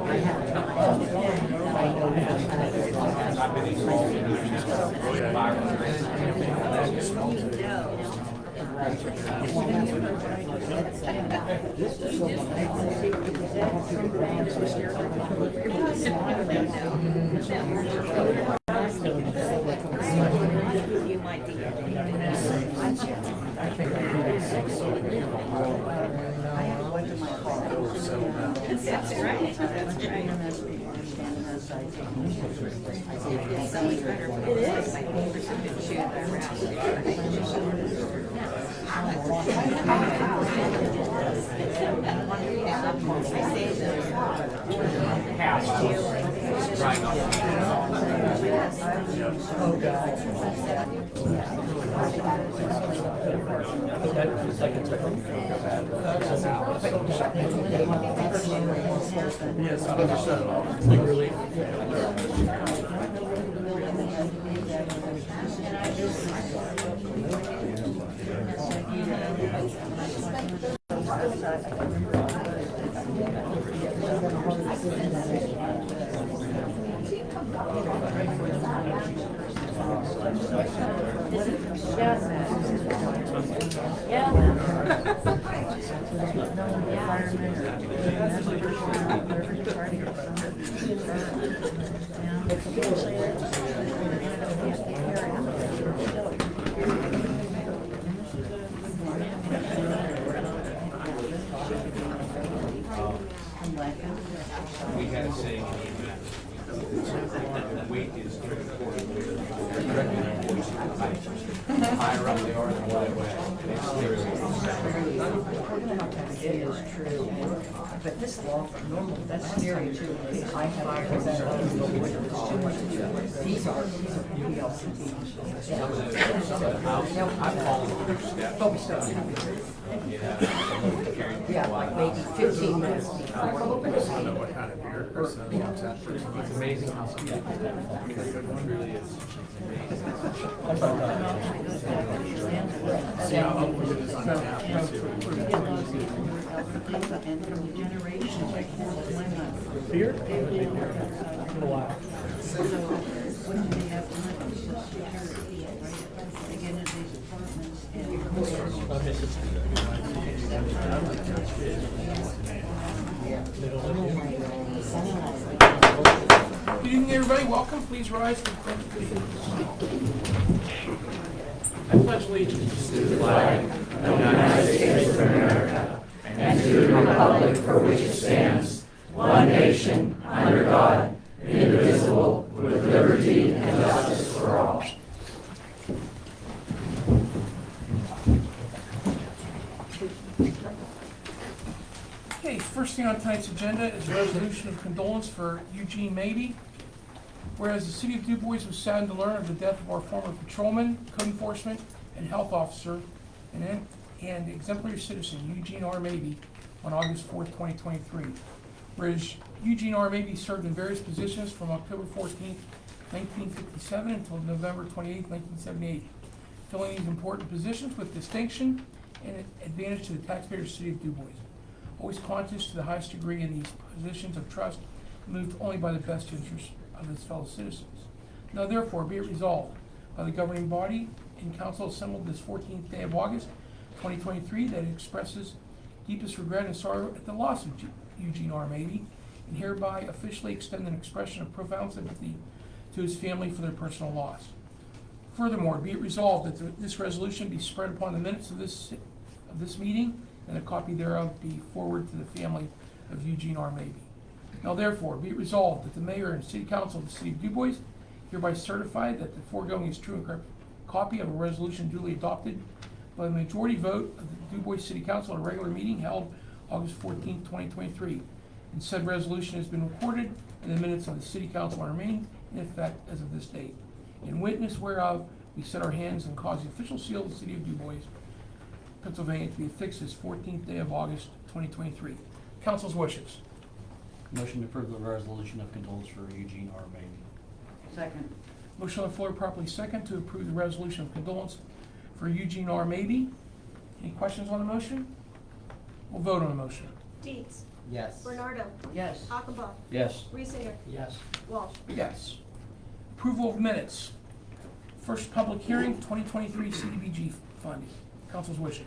You might be. That's right. That's right. It's so much better. It is. My neighbors have been chewing their Yes, I understand. Big relief. We had a saying that weight is higher up they are, the more they weigh. It is true. But this law for normal, that's scary too. I have fires that are these are PLCT. Yeah, like maybe 15 minutes before. I don't know what kind of beer or something. It's amazing how some people do it. It really is. See how upward it is on tap. And from the generation, like, Beer? A while. so what do they have to do? Security, right? They get into these apartments and. Good evening, everybody. Welcome. Please rise for the pledge. I pledge allegiance to the flag of the United States of America and to the republic for which it stands, one nation, under God, indivisible, with liberty and justice for all. Okay, first thing on tonight's agenda is a resolution of condolence for Eugene Mabey. Whereas the city of Dubois was saddened to learn of the death of our former patrolman, code enforcement, and health officer, and exemplary citizen Eugene R. Mabey on August 4th, 2023. Whereas Eugene R. Mabey served in various positions from October 14th, 1957 until November 28th, 1978, filling these important positions with distinction and advantage to the taxpayers of the city of Dubois. Always conscious to the highest degree in these positions of trust, moved only by the best interests of his fellow citizens. Now therefore be it resolved by the governing body and council assembled this 14th day of August 2023 that it expresses deepest regret and sorrow at the loss of Eugene R. Mabey, and hereby officially extend an expression of profound sympathy to his family for their personal loss. Furthermore, be it resolved that this resolution be spread upon the minutes of this meeting, and a copy thereof be forwarded to the family of Eugene R. Mabey. Now therefore, be it resolved that the mayor and city council of the city of Dubois hereby certify that the foregoing is true and correct copy of a resolution duly adopted by the majority vote of the Dubois City Council at a regular meeting held August 14, 2023. And said resolution has been recorded in the minutes of the city council and remain in effect as of this date. In witness whereof, we set our hands and cause the official seal of the city of Dubois, Pennsylvania to be affixed this 14th day of August, 2023. Council's wishes. Motion to approve the resolution of condolence for Eugene R. Mabey. Second. Motion on the floor properly second to approve the resolution of condolence for Eugene R. Mabey. Any questions on the motion? We'll vote on the motion. Dietz. Yes. Bernardo. Yes. Achenbaugh. Yes. Reesinger. Yes. Walsh. Yes. Approval of minutes. First public hearing, 2023 CDBG funding. Council's wishes.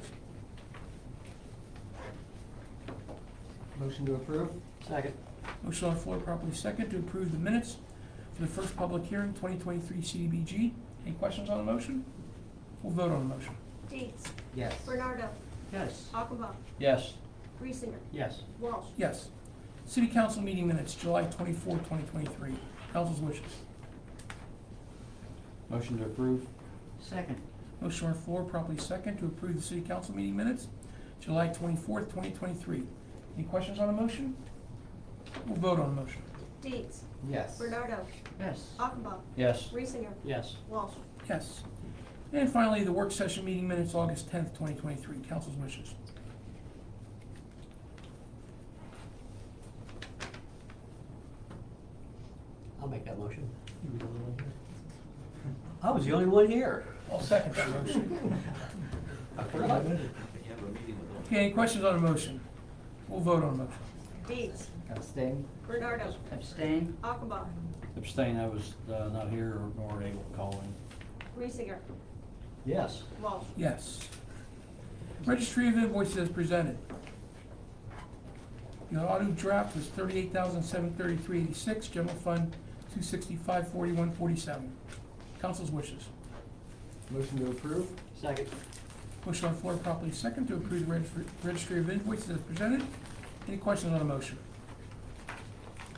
Motion to approve? Second. Motion on the floor, properly second, to approve the minutes for the first public hearing, 2023 CDBG. Any questions on the motion? We'll vote on the motion. Dietz. Yes. Bernardo. Yes. Achenbaugh. Yes. Reesinger. Yes. Walsh. Yes. City Council meeting minutes, July 24, 2023. Council's wishes. Motion to approve? Second. Motion on the floor, properly second, to approve the City Council meeting minutes, July 24th, 2023. Any questions on the motion? We'll vote on the motion. Dietz. Yes. Bernardo. Yes. Achenbaugh. Yes. Reesinger. Yes. Walsh. Yes. And finally, the work session meeting minutes, August 10th, 2023. Council's wishes. I'll make that motion. I was the only one here. I'll second that motion. Okay, any questions on the motion? We'll vote on the motion. Dietz. Abstain? Bernardo. Abstain? Achenbaugh. Abstain, I was not here or nor able to call in. Reesinger. Yes. Walsh. Yes. Registry of invoices as presented. The auto draft was $38,733.86, general fund $265.41.47. Council's wishes. Motion to approve? Second. Motion on the floor, properly second, to approve the registry of invoices as presented. Any questions on the motion?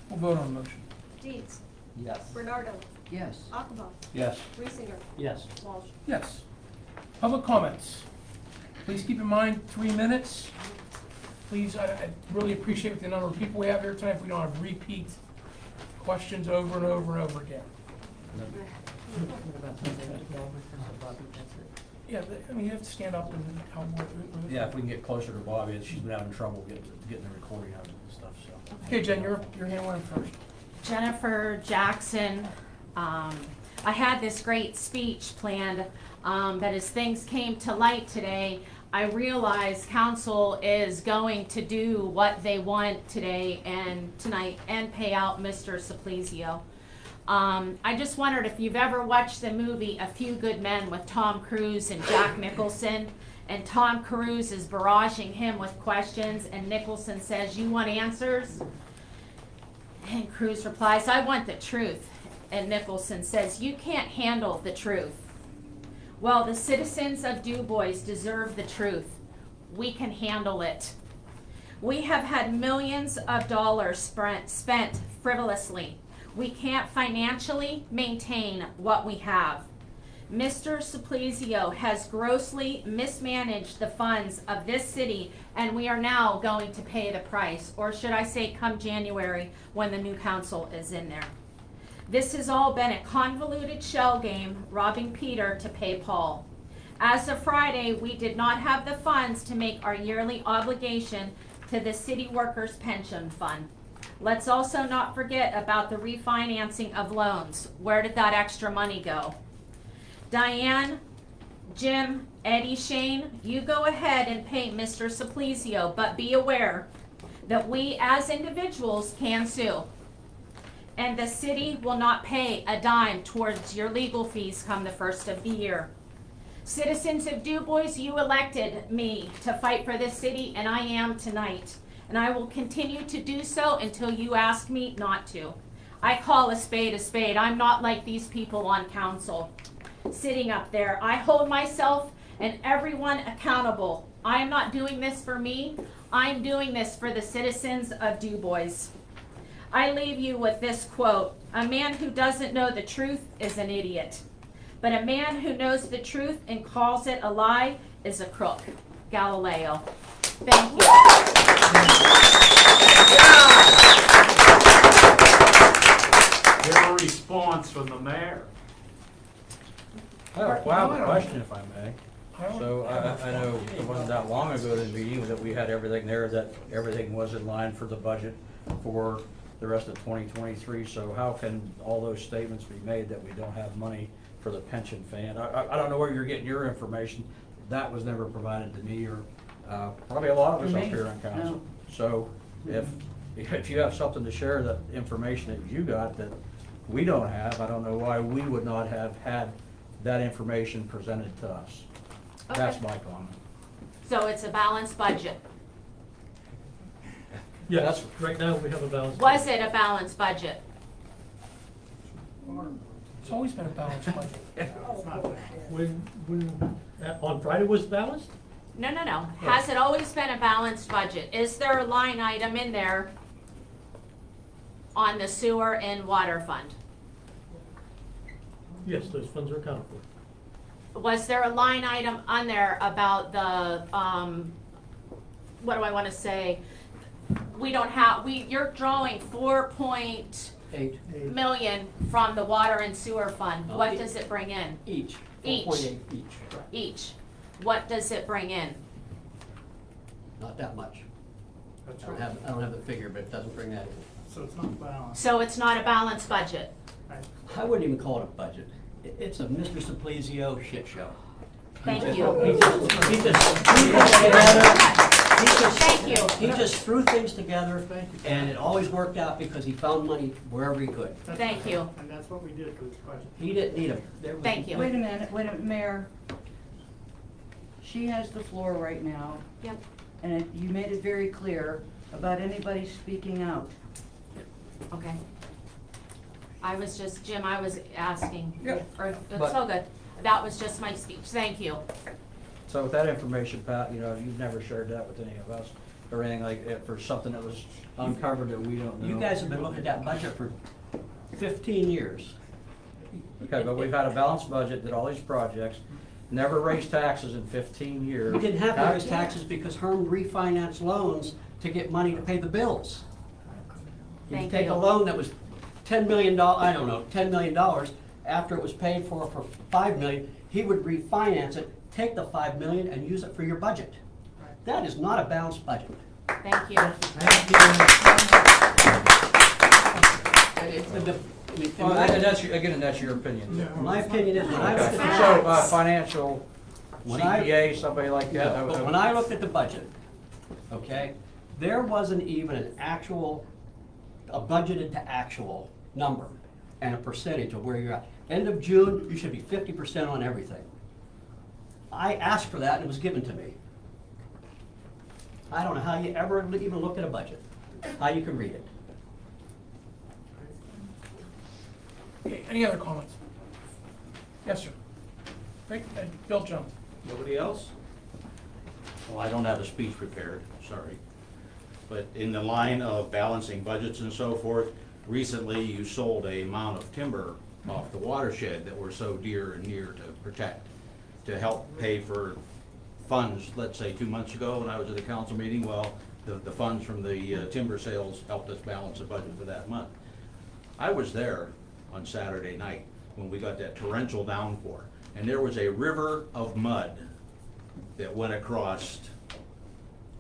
We'll vote on the motion. Dietz. Yes. Bernardo. Yes. Achenbaugh. Yes. Reesinger. Yes. Walsh. Yes. Public comments. Please keep in mind 3 minutes. Please, I really appreciate the number of people we have here tonight. If we don't have repeat questions over and over and over again. What about something to go with Bobby, that's it? Yeah, I mean, you have to stand up and how. Yeah, if we can get closer to Bobby, she's been having trouble getting the recording out and stuff, so. Okay, Jen, your hand went first. Jennifer Jackson. I had this great speech planned, but as things came to light today, I realized council is going to do what they want today and tonight and pay out Mr. Simplizio. I just wondered if you've ever watched the movie A Few Good Men with Tom Cruise and Jack Nicholson, and Tom Cruise is barraging him with questions, and Nicholson says, "You want answers?" And Cruise replies, "I want the truth." And Nicholson says, "You can't handle the truth." Well, the citizens of Dubois deserve the truth. We can handle it. We have had millions of dollars spent frivolously. We can't financially maintain what we have. Mr. Simplizio has grossly mismanaged the funds of this city, and we are now going to pay the price, or should I say come January when the new council is in there. This has all been a convoluted shell game, robbing Peter to pay Paul. As of Friday, we did not have the funds to make our yearly obligation to the city workers' pension fund. Let's also not forget about the refinancing of loans. Where did that extra money go? Diane, Jim, Eddie, Shane, you go ahead and pay Mr. Simplizio, but be aware that we as individuals can sue. And the city will not pay a dime towards your legal fees come the first of the year. Citizens of Dubois, you elected me to fight for this city, and I am tonight. And I will continue to do so until you ask me not to. I call a spade a spade. I'm not like these people on council sitting up there. I hold myself and everyone accountable. I am not doing this for me. I'm doing this for the citizens of Dubois. I leave you with this quote: "A man who doesn't know the truth is an idiot, but a man who knows the truth and calls it a lie is a crook." Galileo. Thank you. Get a response from the mayor. I have a question, if I may. I don't- So I know it wasn't that long ago, the meeting, that we had everything there, that everything was in line for the budget for the rest of 2023. So how can all those statements be made that we don't have money for the pension fund? I don't know where you're getting your information. That was never provided to me or probably a lot of us up here on council. So if you have something to share, that information that you got that we don't have, I don't know why we would not have had that information presented to us. That's Okay. my comment. So it's a balanced budget. Yes, right now we have a balance. Was it a balanced budget? It's always been a balanced budget. When, on Friday was balanced? No, no, no. Has it always been a balanced budget? Is there a line item in there on the sewer and water fund? Yes, those funds are accounted for. Was there a line item on there about the, what do I wanna say? We don't have, you're drawing 4.8 million from the water and sewer fund. What does it bring in? Each. Each. 4.8 each. Each. What does it bring in? Not that much. I don't have the figure, but it doesn't bring that in. So it's not balanced. So it's not a balanced budget. I wouldn't even call it a budget. It's a Mr. Simplesio shit show. Thank He you. Thank you. He just threw things together, and it always worked out because he found money wherever he could. Thank you. And that's what we did with the budget. He didn't need them. Thank you. Wait a minute, Mayor. She has the floor right now, Yep. and you made it very clear about anybody speaking out. Okay. I was just, Jim, I was asking. Yeah. It's But- so good. That was just my speech. Thank you. So with that information, Pat, you've never shared that with any of us or anything like that for something that was uncovered that we don't know. You guys have been looking at that budget for 15 years. Okay, but we've had a balanced budget, did all these projects, never raised taxes in 15 years. We didn't have to raise taxes because Herm refinanced loans to get money to pay the bills. You Thank take you. a loan that was $10 million, $10 million, after it was paid for $5 million, he would refinance it, take the $5 million and use it for your budget. That is not a balanced budget. Thank you. And that's your opinion. My opinion is, when I looked Okay. at So, the financial, When I- CPA, somebody like that. but when I looked at the budget, okay, there wasn't even an actual, a budgeted to actual number and a percentage of where you're at. End of June, you should be 50% on everything. I asked for that and it was given to me. I don't know how you ever even look at a budget, how you can read it. Okay, any other comments? Yes, sir. Great, Bill Jones. Nobody else? Well, I don't have a speech prepared, sorry. But in the line of balancing budgets and so forth, recently you sold a amount of timber off the watershed that were so dear and near to protect, to help pay for funds, let's say 2 months ago when I was at the council meeting, well, the funds from the timber sales helped us balance the budget for that month. I was there on Saturday night when we got that torrential downpour, and there was a river of mud that went across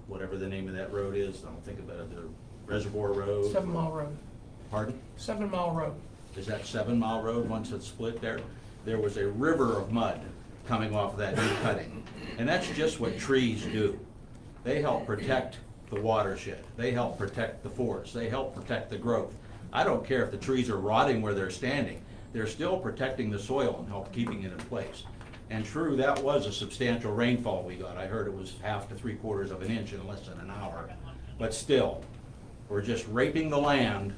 whatever the name of that road is, I don't think about it, the Reservoir Road. 7 Mile Road. Pardon? 7 Mile Road. Is that 7 Mile Road, once it's split there? There was a river of mud coming off of that new cutting. And that's just what trees do. They help protect the watershed. They help protect the forest. They help protect the growth. I don't care if the trees are rotting where they're standing. They're still protecting the soil and help keeping it in place. And true, that was a substantial rainfall we got. I heard it was 1/2 to 3/4 of an inch in less than an hour. But still, we're just raping the land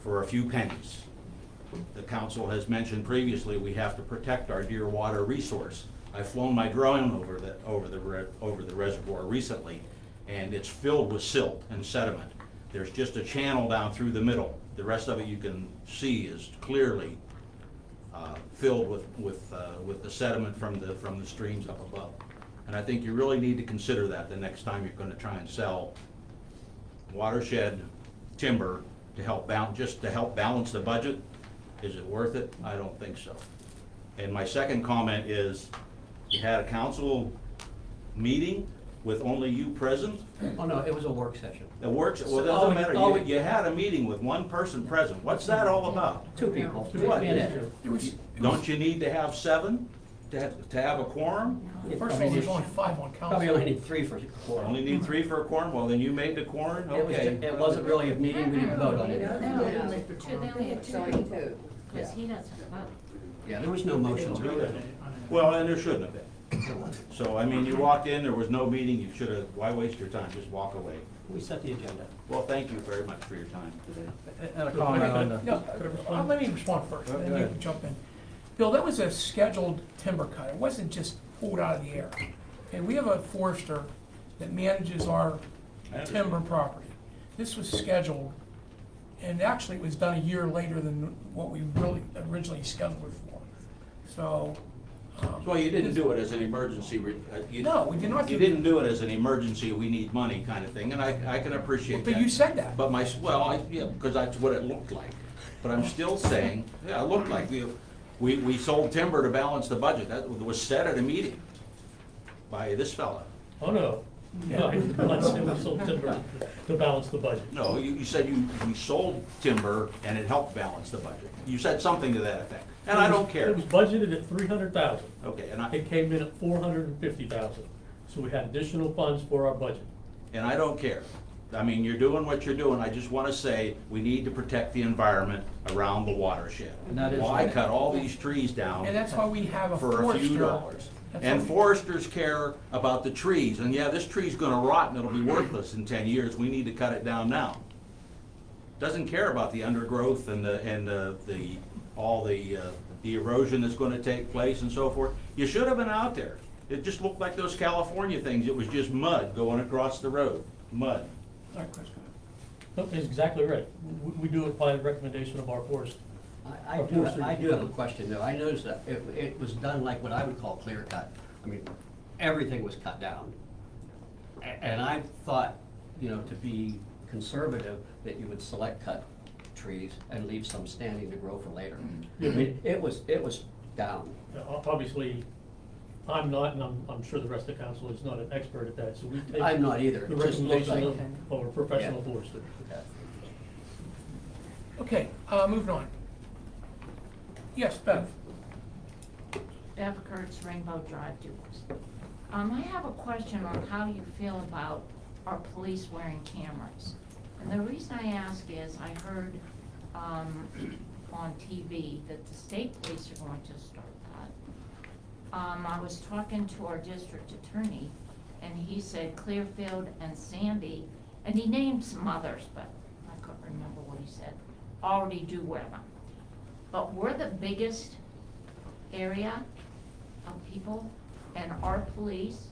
for a few pennies. The council has mentioned previously, we have to protect our dear water resource. I've flown my drone over the reservoir recently, and it's filled with silt and sediment. There's just a channel down through the middle. The rest of it you can see is clearly filled with the sediment from the streams up above. And I think you really need to consider that the next time you're going to try and sell watershed timber to help balance the budget. Is it worth it? I don't think so. And my second comment is, you had a council meeting with only you present? Oh, no, it was a work session. It works, well, it doesn't matter, you had a meeting with one person present. What's that all about? 2 people. What? Me and Ed. It was, Don't you need to have 7? To have a quorum? First of all, there's only 5 on Probably only council. need 3 for quorum. Only need 3 for a quorum? Well, then you made the quorum, It was okay. it wasn't really a meeting, we didn't vote on it. They only had two. Because he doesn't vote. Yeah, there was no motions. Well, and there shouldn't have been. So, I mean, you walked in, there was no meeting, you should have, why waste your time? Just walk away. We set the agenda. Well, thank you very much for your time today. And a comment on the. No, let me respond first, and then you can jump in. Bill, that was a scheduled timber cut. It wasn't just pulled out of the air. And we have a forester that manages our timber property. This was scheduled, and actually it was done a year later than what we really originally scheduled it for. So. Well, you didn't do it as an emergency. No, we did not You do- didn't do it as an emergency, we need money kind of thing, and I can appreciate that. But you said that. But yeah, because that's what it looked like. But I'm still saying, yeah, it looked like we sold timber to balance the budget. That was said at a meeting by this fella. Oh, no. No, let's say we sold timber to balance the budget. No, you said we sold timber and it helped balance the budget. You said something to that effect, and I don't care. It was budgeted at 300,000. Okay, It came in at 450,000. So we had additional funds for our budget. and I don't care. I mean, you're doing what you're doing. I just want to say, we need to protect the environment around the watershed. And that is- Why cut all these trees down? And that's why we have a For a few forester. dollars. That's And why- foresters care about the trees, and yeah, this tree's gonna rot and it'll be worthless in 10 years, we need to cut it down now. Doesn't care about the undergrowth and all the erosion that's gonna take place and so forth. You should have been out there. It just looked like those California things, it was just mud going across the road, mud. All right, Chris, go ahead. No, that's exactly right. We do it by the recommendation of our forester. I do have a question though. I noticed that it was done like what I would call clear cut. I mean, everything was cut down. And I thought, to be conservative, that you would select cut trees and leave some standing to grow for later. I mean, it was down. Obviously, I'm not, and I'm sure the rest of the council is not an expert at that, so we take. I'm not either. The It just looked recommendation like- of a professional Yeah. forester. Okay, moving on. Yes, Bev? Bev Kurtz, Rainbow Drive, Dubois. I have a question on how you feel about our police wearing cameras. And the reason I ask is I heard on TV that the state police are going to start that. I was talking to our district attorney, and he said Clearfield and Sandy, and he named some others, but I couldn't remember what he said, already do wear them. But we're the biggest area of people, and our police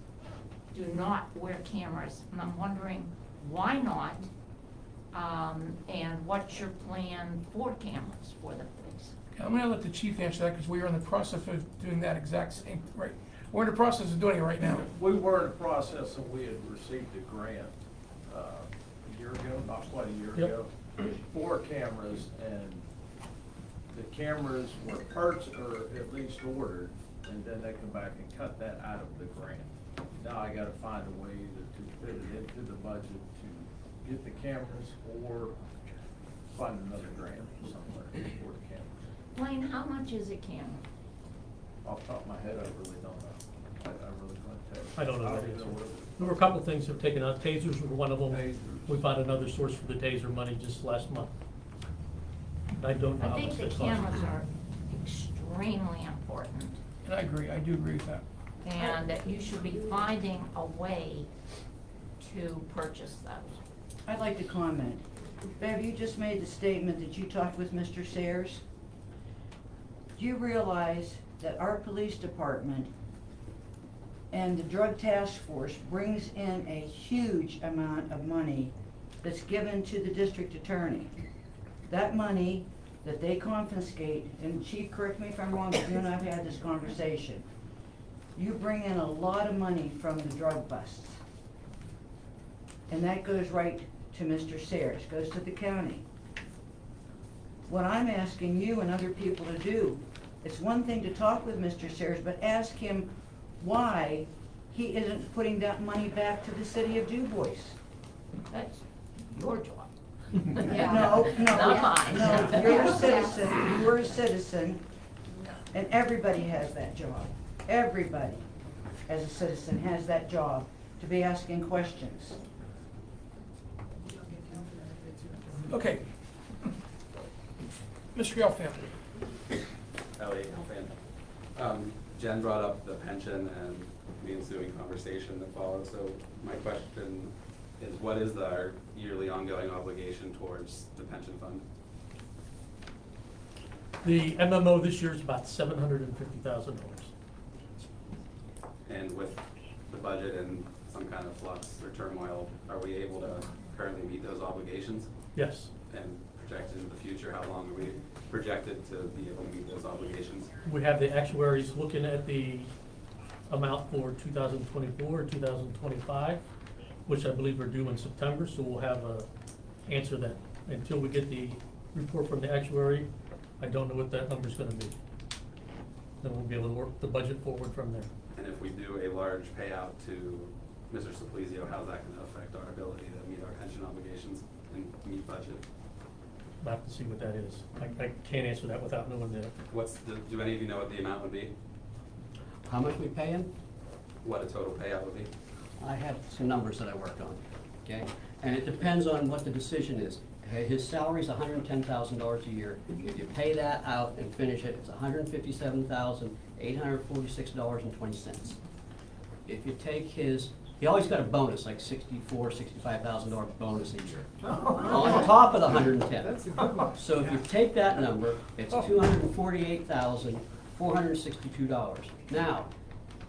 do not wear cameras. And I'm wondering, why not? And what's your plan for cameras for the police? I'm gonna let the chief answer that, because we are in the process of doing that exact same, right? We're in the process of doing it right now. We were in the process and we had received a grant a year ago, not quite a year Yep. ago, for cameras, and the cameras were purchased, or at least ordered, and then they come back and cut that out of the grant. Now I gotta find a way to fit it into the budget to get the cameras or find another grant somewhere for the cameras. Wayne, how much is a camera? Off the top of my head, I really don't know. I really couldn't tell you. I don't know that even answer. what it is. There were a couple of things that were taken out. Tasers were one of them. Tasers. We found another source for the taser money just last month. I don't know I how think much the that cost. cameras are extremely important, And I agree, I do agree with that. and that you should be finding a way to purchase those. I'd like to comment. Bev, you just made the statement that you talked with Mr. Sayers. Do you realize that our police department and the drug task force brings in a huge amount of money that's given to the district attorney? That money that they confiscate, and Chief, correct me if I'm wrong, but you and I have had this conversation. You bring in a lot of money from the drug busts. And that goes right to Mr. Sayers, goes to the county. What I'm asking you and other people to do, it's one thing to talk with Mr. Sayers, but ask him why he isn't putting that money back to the city of Dubois. That's your job. No, Not mine. no, you're a citizen, and everybody has that job. Everybody, as a citizen, has that job to be asking questions. Okay. Mr. Gelfand. Elliot fan. Jen brought up the pension and the ensuing conversation that followed, so my question is, what is our yearly ongoing obligation towards the pension fund? The MMO this year is about $750,000. And with the budget and some kind of flux or turmoil, are we able to currently meet those obligations? Yes. And projected into the future, how long are we projected to be able to meet those obligations? We have the actuaries looking at the amount for 2024 or 2025, which I believe are due in September, so we'll have a answer that. Until we get the report from the actuary, I don't know what that number's gonna be. Then we'll be able to work the budget forward from there. And if we do a large payout to Mr. Simplizio, how's that gonna affect our ability to meet our pension obligations and meet budget? We'll have to see what that is. I can't answer that without knowing the, Do any of you know what the amount would be? How much we paying? What a total payout would be? I have some numbers that I worked on, okay? And it depends on what the decision is. Okay, his salary's $110,000 a year. If you pay that out and finish it, it's $157,846.20. If you take his, he always got a bonus, like $65,000 bonus a year. On top of the 110. That's a good one. So if you take that number, it's $248,462. Now,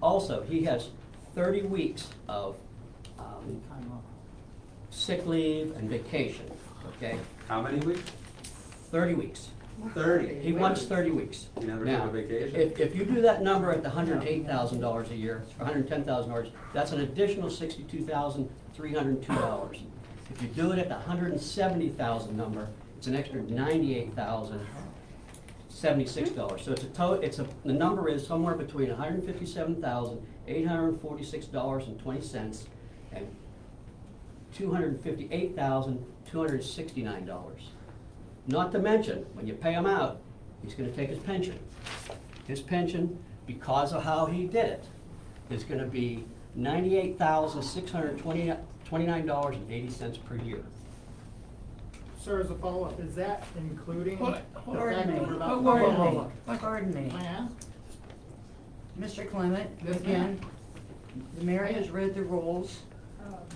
also, he has 30 weeks of sick leave and vacation, okay? How many weeks? 30 weeks. 30. He wants 30 weeks. You never Now, took a vacation? if you do that number at the $108,000 a year, or $110,000, that's an additional $62,302. If you do it at the $170,000 number, it's an extra $98,076. So the number is somewhere between $157,846.20 and $258,269. Not to mention, when you pay him out, he's gonna take his pension. His pension, because of how he did it, is gonna be $98,629.80 per year. Sir, as a follow-up, is that including the Hold fact Pardon that me, we're about? pardon me. May I ask? Mr. Clement, Yes, again, the mayor has read the rules.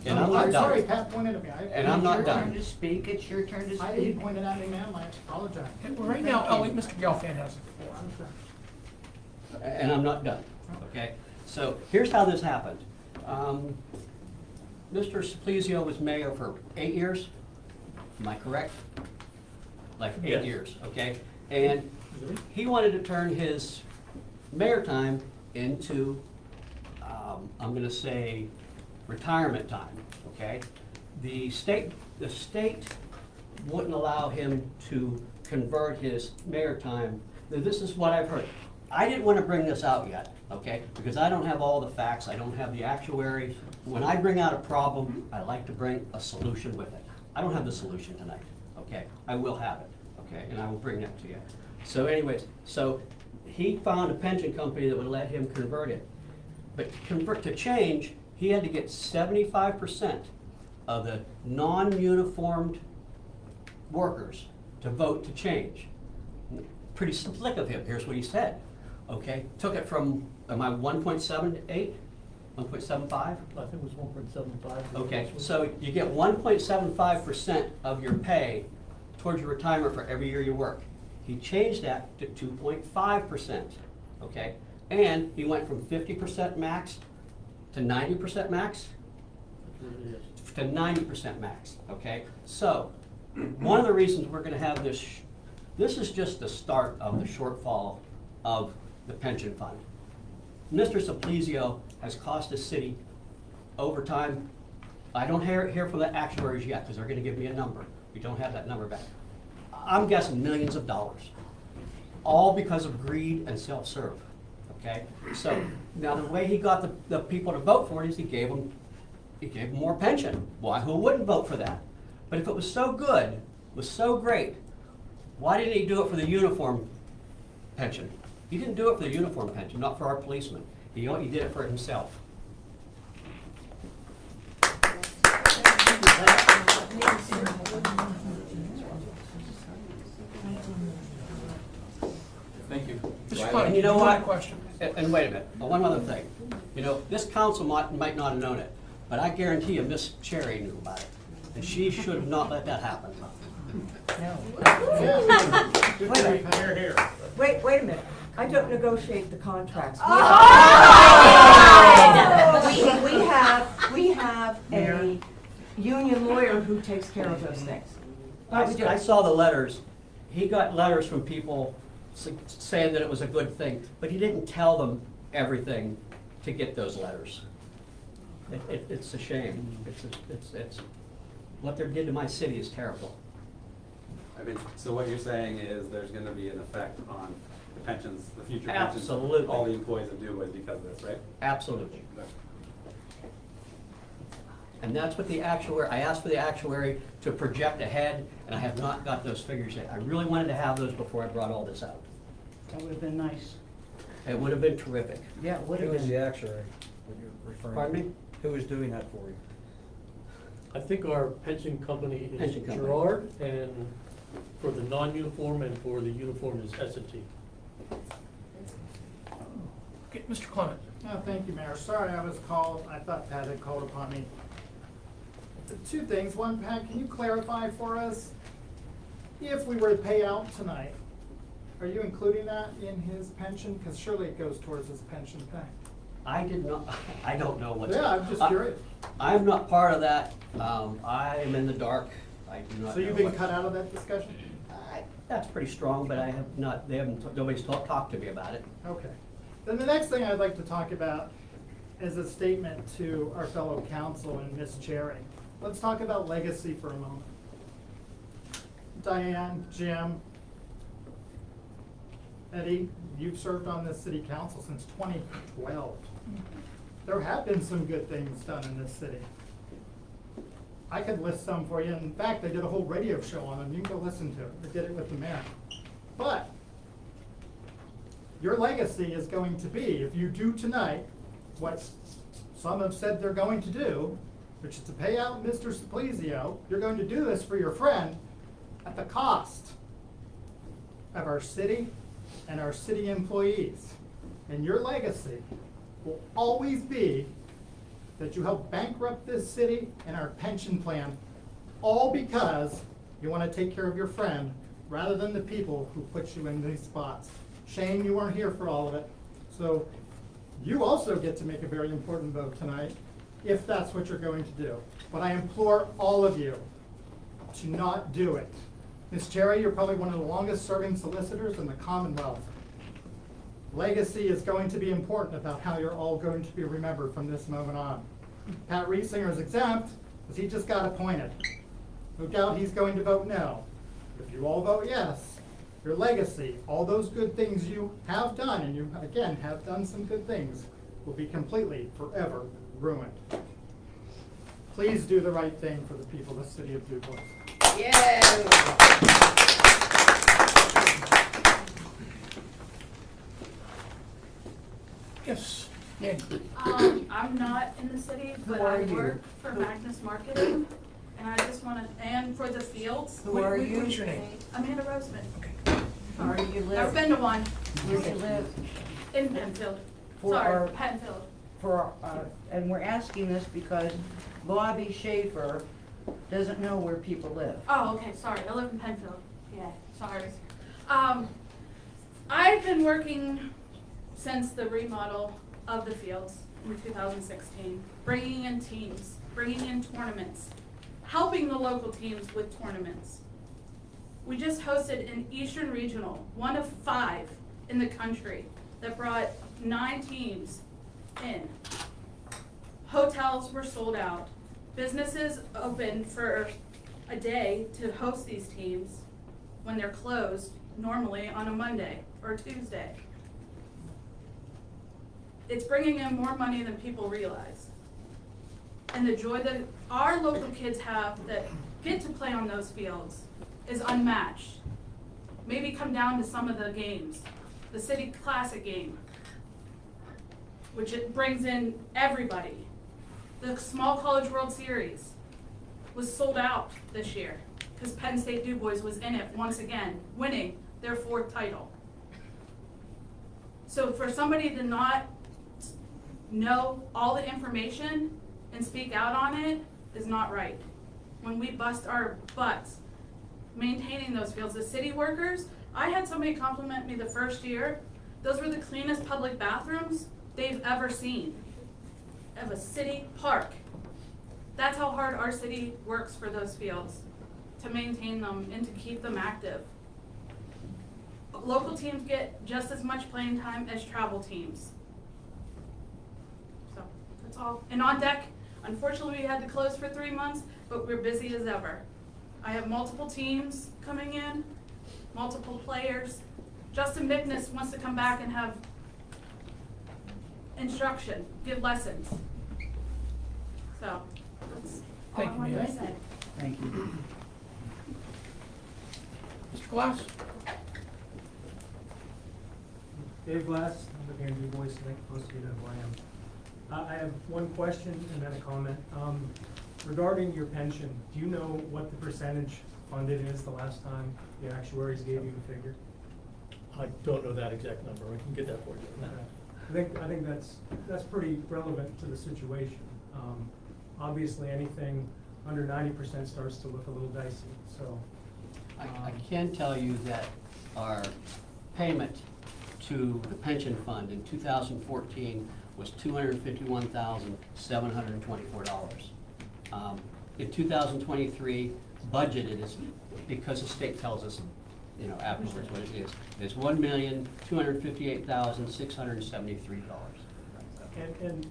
And I'm not Sorry, done. Pat pointed at me. And I'm not It's your done. turn to speak, it's your turn to I didn't speak. point it at me, ma'am, I apologize. Well, right now, Elliot, Mr. Gelfand has the floor. I'm sorry. And I'm not done, okay? So here's how this happened. Mr. Simplizio was mayor for 8 years, am I correct? Like 8 Yes. years, okay? And he wanted to turn his mayor time into, I'm gonna say, retirement time, okay? The state wouldn't allow him to convert his mayor time. Now, this is what I've heard. I didn't want to bring this out yet, okay? Because I don't have all the facts, I don't have the actuary. When I bring out a problem, I like to bring a solution with it. I don't have the solution tonight, okay? I will have it, okay? And I will bring that to you. So anyways, so he found a pension company that would let him convert it. But to change, he had to get 75% of the non-uniformed workers to vote to change. Pretty slick of him, here's what he said, okay? Took it from, am I 1.78, 1.75? I think it was 1.75. Okay, so you get 1.75% of your pay towards your retirement for every year you work. He changed that to 2.5%, okay? And he went from 50% max to 90% max to 90% max, okay? So, one of the reasons we're gonna have this is just the start of the shortfall of the pension fund. Mr. Simplizio has cost the city over time. I don't hear from the actuaries yet, because they're gonna give me a number. We don't have that number back. I'm guessing millions of dollars, all because of greed and self-serve, okay? So, now the way he got the people to vote for it is he gave them more pension. Why, who wouldn't vote for that? But if it was so good, was so great, why didn't he do it for the uniform pension? He didn't do it for the uniform pension, not for our policemen. He only did it for himself. Thank you. Mr. Klein, And you know one what? question. And wait a minute, one other thing. You know, this council might not have known it, but I guarantee you Miss Cherry knew about it. And she should have not let that happen. No. Wait a minute. Here, here. Wait a minute. I don't negotiate the contracts. We have a union lawyer who takes care of those things. I saw the letters. He got letters from people saying that it was a good thing, but he didn't tell them everything to get those letters. It's a shame. It's what they did to my city is terrible. I mean, so what you're saying is there's gonna be an effect on the pensions, the future pensions of Absolutely. all the employees of Dubois because of this, right? Absolutely. And that's what the actuary, I asked for the actuary to project ahead, and I have not got those figures yet. I really wanted to have those before I brought all this out. That would have been nice. It would have been terrific. Yeah, it would have Who is the been. actuary that you're referring to? Pardon me? Who is doing that for you? I think our pension company is Pension company. Gerard, and for the non-uniform and for the uniform is S&T. Okay, Mr. Clement. Oh, thank you, Mayor. Sorry I was called, I thought Pat had called upon me. Two things. One, Pat, can you clarify for us, if we were to pay out tonight, are you including that in his pension? Because surely it goes towards his pension pay. I did not, I don't know what's. Yeah, I'm just curious. I'm not part of that. I am in the dark. I do not know. So you've been what- cut out of that discussion? That's pretty strong, but I have not, nobody's talked to me about it. Okay. Then the next thing I'd like to talk about is a statement to our fellow council and Miss Cherry. Let's talk about legacy for a moment. Diane, Jim, Eddie, you've served on this city council since 2012. There have been some good things done in this city. I could list some for you. In fact, they did a whole radio show on them. You can go listen to it. They did it with the mayor. But your legacy is going to be, if you do tonight what some have said they're going to do, which is to pay out Mr. Simplizio, you're going to do this for your friend at the cost of our city and our city employees. And your legacy will always be that you helped bankrupt this city and our pension plan, all because you want to take care of your friend rather than the people who put you in these spots. Shame you weren't here for all of it. So you also get to make a very important vote tonight, if that's what you're going to do. But I implore all of you to not do it. Ms. Cherry, you're probably one of the longest serving solicitors in the Commonwealth. Legacy is going to be important about how you're all going to be remembered from this moment on. Pat Riesinger is exempt because he just got appointed. No doubt he's going to vote no. If you all vote yes, your legacy, all those good things you have done, and you again have done some good things, will be completely, forever ruined. Please do the right thing for the people of the city of Dubois. Yes, Yanni. I'm not in the city, but Who are I you? work for Magnus Marketing, and I just wanna, and for the fields. Who are you? What's your name? Amanda Roseman. Where do you Never live? been to one, Where do you live? in Penfield. For our- Sorry, Penfield. And we're asking this because Bobby Schaefer doesn't know where people live. Oh, okay, sorry, I live in Penfield. Yeah, sorry. I've been working since the remodel of the fields in 2016, bringing in teams, bringing in tournaments, helping the local teams with tournaments. We just hosted an Eastern Regional, one of 5 in the country, that brought 9 teams in. Hotels were sold out. Businesses open for a day to host these teams when they're closed normally on a Monday or Tuesday. It's bringing in more money than people realize. And the joy that our local kids have that get to play on those fields is unmatched. Maybe come down to some of the games. the City Classic game, which it brings in everybody. The Small College World Series was sold out this year because Penn State Dubois was in it once again, winning their 4th title. So for somebody to not know all the information and speak out on it is not right. When we bust our butts maintaining those fields, the city workers, I had somebody compliment me the first year. Those were the cleanest public bathrooms they've ever seen of a city park. That's how hard our city works for those fields, to maintain them and to keep them active. Local teams get just as much playing time as travel teams. So, that's all. And on deck, unfortunately we had to close for 3 months, but we're busy as ever. I have multiple teams coming in, multiple players. Justin Bickness wants to come back and have instruction, give lessons. So, that's all I Thank you, wanted to Mia. say. Thank you. Mr. Glass? Dave Glass, I'm with Andrew Boyce, and I post to you know who I am. I have one question and then a comment. Regarding your pension, do you know what the percentage funded is the last time the actuaries gave you the figure? I don't know that exact number. I can get that for you. I think that's pretty relevant to the situation. Obviously, anything under 90% starts to look a little dicey, so. I can tell you that our payment to the pension fund in 2014 was $251,724. In 2023, budgeted is, because the state tells us, you know, afterwards what it is $1,258,673. And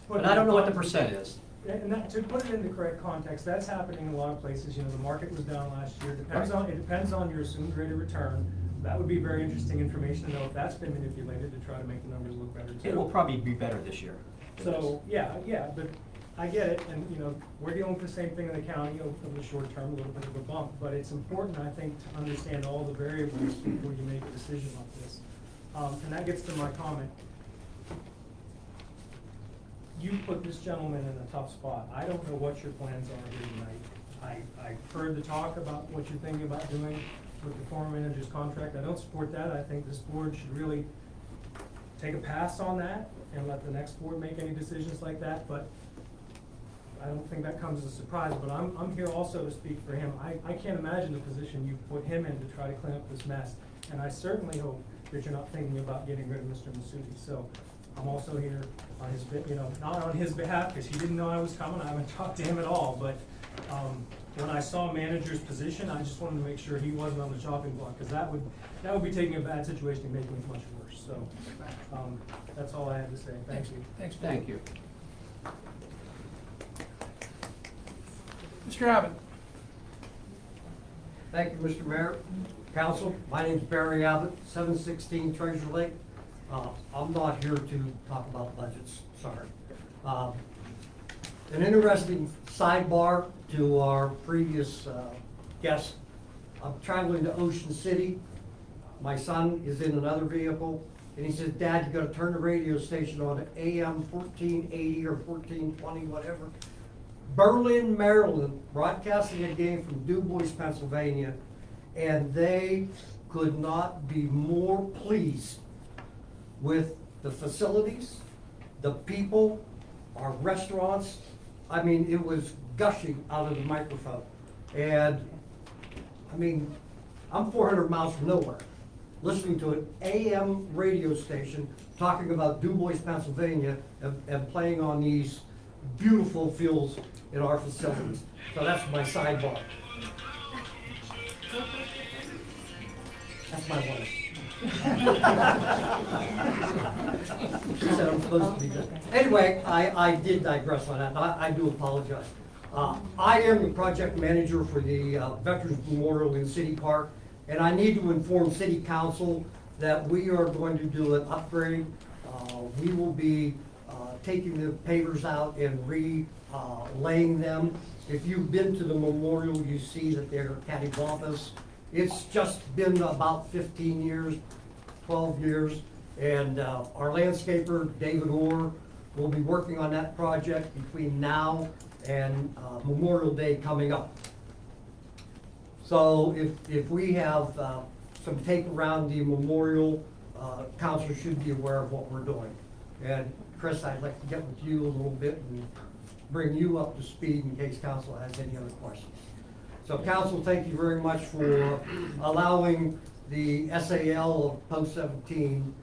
But I don't know what the percent is. And that, to put it in the correct context, that's happening in a lot of places. You know, the market was down last year. It depends on your assumed rate of return. That would be very interesting information to know if that's been manipulated to try to make the numbers look better too. It will probably be better this year. So, yeah, but I get it, and, you know, we're dealing with the same thing in the county over the short term, a little bit of a bump, but it's important, I think, to understand all the variables before you make a decision like this. And that gets to my comment. You put this gentleman in a tough spot. I don't know what your plans are here tonight. I heard the talk about what you're thinking about doing with the former manager's contract. I don't support that. I think this board should really take a pass on that and let the next board make any decisions like that, but I don't think that comes as a surprise, but I'm here also to speak for him. I can't imagine the position you put him in to try to clean up this mess, and I certainly hope that you're not thinking about getting rid of Mr. Masuti. So I'm also here on his, not on his behalf, because he didn't know I was coming. I haven't talked to him at all, but when I saw manager's position, I just wanted to make sure he wasn't on the chopping block, because that would be taking a bad situation and making it much worse. So that's all I have to say. Thank you. Thanks. Thank you. Mr. Abbott? Thank you, Mr. Mayor. Council, my name's Barry Abbott, 716 Treasure Lake. I'm not here to talk about budgets, sorry. An interesting sidebar to our previous guest. I'm traveling to Ocean City. My son is in another vehicle, and he says, Dad, you gotta turn the radio station on at AM 1480 or 1420, whatever. Berlin, Maryland, broadcasting a game from Dubois, Pennsylvania, and they could not be more pleased with the facilities, the people, our restaurants. I mean, it was gushing out of the microphone. And, I mean, I'm 400 miles from nowhere, listening to an AM radio station talking about Dubois, Pennsylvania, and playing on these beautiful fields in our facilities. So that's my sidebar. That's my wife. She said I'm supposed to be good. Anyway, I did digress on that. I do apologize. I am the project manager for the Veterans Memorial in City Park, and I need to inform City Council that we are going to do an upgrade. We will be taking the pavers out and laying them. If you've been to the memorial, you see that they're cattywampus. It's just been about 15 years, 12 years. And our landscaper, David Orr, will be working on that project between now and Memorial Day coming up. So if we have some take around the memorial, council should be aware of what we're doing. And Chris, I'd like to get with you a little bit and bring you up to speed in case council has any other questions. So council, thank you very much for allowing the SAL of Post 17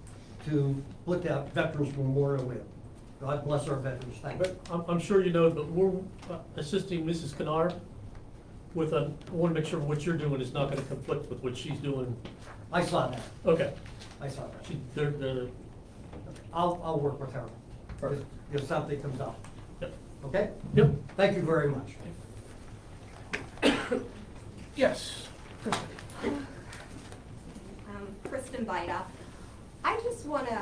to put that Veterans Memorial in. God bless our veterans, thank you. But I'm sure you know, but we're assisting Mrs. Kennard with I want to make sure what you're doing is not going to conflict with what she's doing. I saw that, Okay. I saw that. They're I'll work with her if something comes up. Yep. Okay? Yep. Thank you very much. Yes. Kristen Vida. I just want to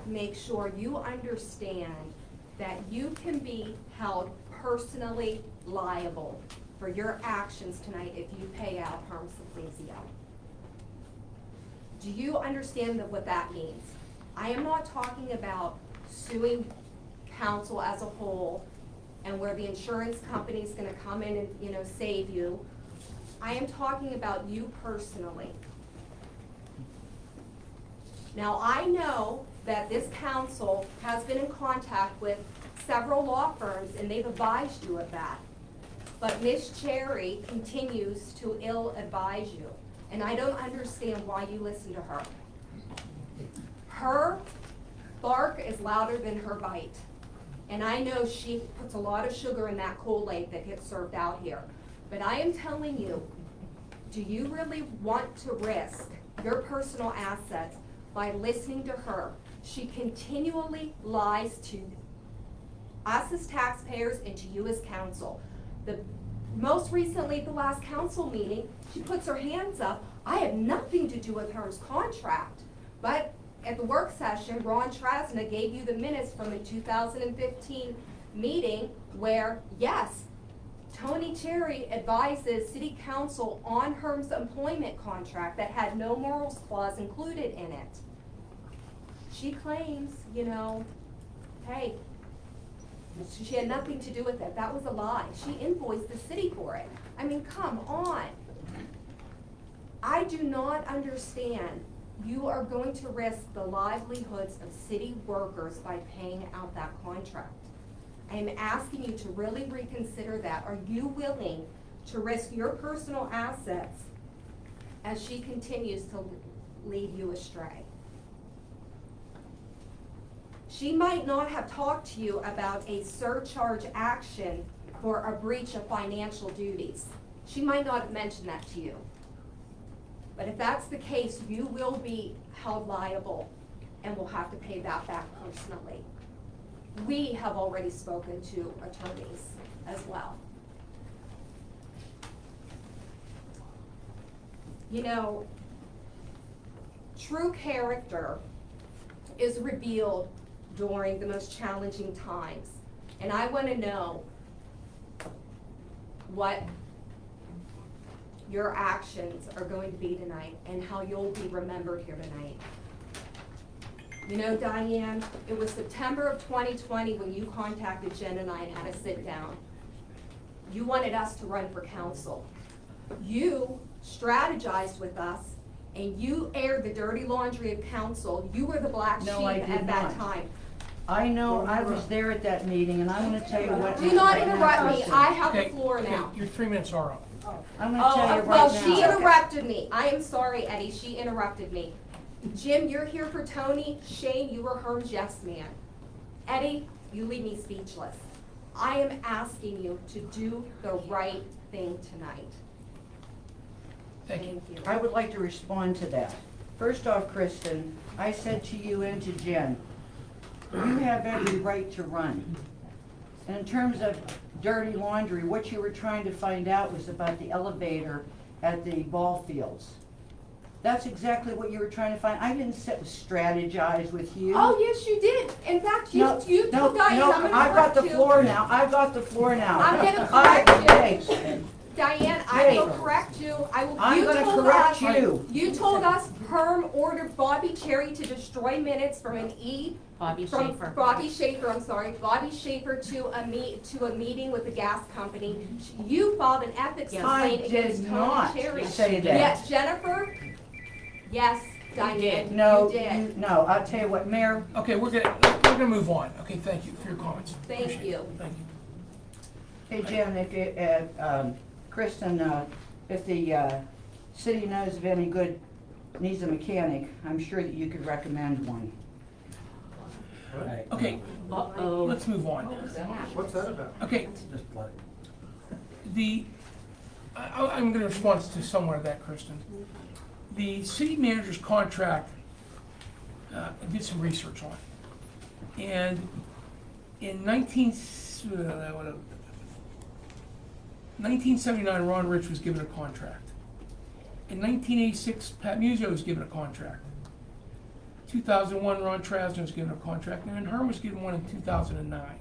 make sure you understand that you can be held personally liable for your actions tonight if you pay out harm supplesio. Do you understand what that means? I am not talking about suing council as a whole and where the insurance company is going to come in and, save you. I am talking about you personally. Now, I know that this council has been in contact with several law firms and they've advised you of that. But Ms. Cherry continues to ill-advise you. And I don't understand why you listen to her. Her bark is louder than her bite. And I know she puts a lot of sugar in that Kool-Aid that gets served out here. But I am telling you, do you really want to risk your personal assets by listening to her? She continually lies to us as taxpayers and to you as council. Most recently, at the last council meeting, she puts her hands up. I have nothing to do with her contract. But at the work session, Ron Trasna gave you the minutes from the 2015 meeting where, yes, Tony Cherry advises city council on Herm's employment contract that had no morals clause included in it. She claims, hey, she had nothing to do with it. That was a lie. She invoiced the city for it. I mean, come on. I do not understand. You are going to risk the livelihoods of city workers by paying out that contract. I am asking you to really reconsider that. Are you willing to risk your personal assets as she continues to lead you astray? She might not have talked to you about a surcharge action for a breach of financial duties. She might not have mentioned that to you. But if that's the case, you will be held liable and will have to pay that back personally. We have already spoken to attorneys as well. True character is revealed during the most challenging times. And I want to know what your actions are going to be tonight and how you'll be remembered here tonight. Diane, it was September of 2020 when you contacted Jen and I and had a sit down. You wanted us to run for council. You strategized with us and you aired the dirty laundry of council. You were the black sheep at that time. I know, I was there at that meeting, and I'm gonna tell you what. Do not interrupt me, I have the floor now. Your 3 minutes are up. I'm gonna tell you right now. Well, she interrupted me. I am sorry, Eddie, she interrupted me. Jim, you're here for Tony. Shane, you were Herm's yes man. Eddie, you leave me speechless. I am asking you to do the right thing tonight. Thank you. I would like to respond to that. First off, Kristen, I said to you and to Jen, you have every right to run. And in terms of dirty laundry, what you were trying to find out was about the elevator at the ball fields. That's exactly what you were trying to find. I didn't strategize with you. Oh, yes, you did. In fact, you told Diane, I'm gonna I've got the correct you. floor now. I've got the floor now. I'm gonna correct you. Diane, I will Hey. correct you. I'm You gonna told correct us- you. You told us Herm ordered Bobby Cherry to destroy minutes from an Bobby from Schaefer. Bobby Schaefer, I'm sorry, Bobby Schaefer to a meeting with the gas company. You filed an ethics Yes. complaint I against did Tony not Cherry. say that. Yes, Jennifer? Yes, Diane, did. No, you did. no, I'll tell you what, Mayor, Okay, we're gonna move on. Okay, thank you for your comments. Thank Appreciate it. you. Thank you. hey Jen, if you, Kristen, if the city knows of any good, needs a mechanic, I'm sure that you could recommend one. Okay, Uh-oh. let's move on. What's that about? Okay, I'm gonna respond to somewhat of that, Kristen. The city manager's contract, I did some research on. And in 1979, Ron Rich was given a contract. In 1986, Pat Musso was given a contract. 2001, Ron Trasner was given a contract, and then Herm was given one in 2009.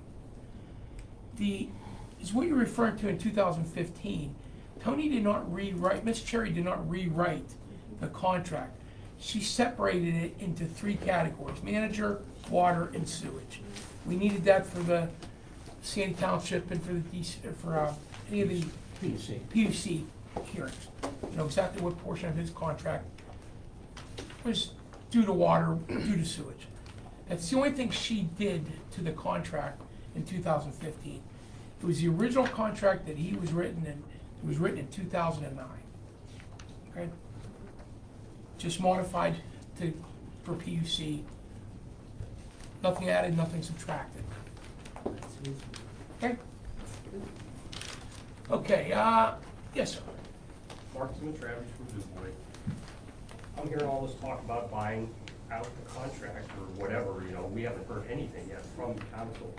Is what you're referring to in 2015. Tony did not rewrite, Ms. Cherry did not rewrite the contract. She separated it into three categories: manager, water, and sewage. We needed that for the Sandy Township and for any of the PUC hearings. You know exactly what portion of his contract was due to water, due to sewage. That's the only thing she did to the contract in 2015. It was the original contract that he was written in. It was written in 2009. Okay? Just modified for PUC. Nothing added, nothing subtracted. Okay? Okay, yes, sir. Mark Travis from Dubois. I'm hearing all this talk about buying out the contract or whatever, you know, we haven't heard anything yet from council.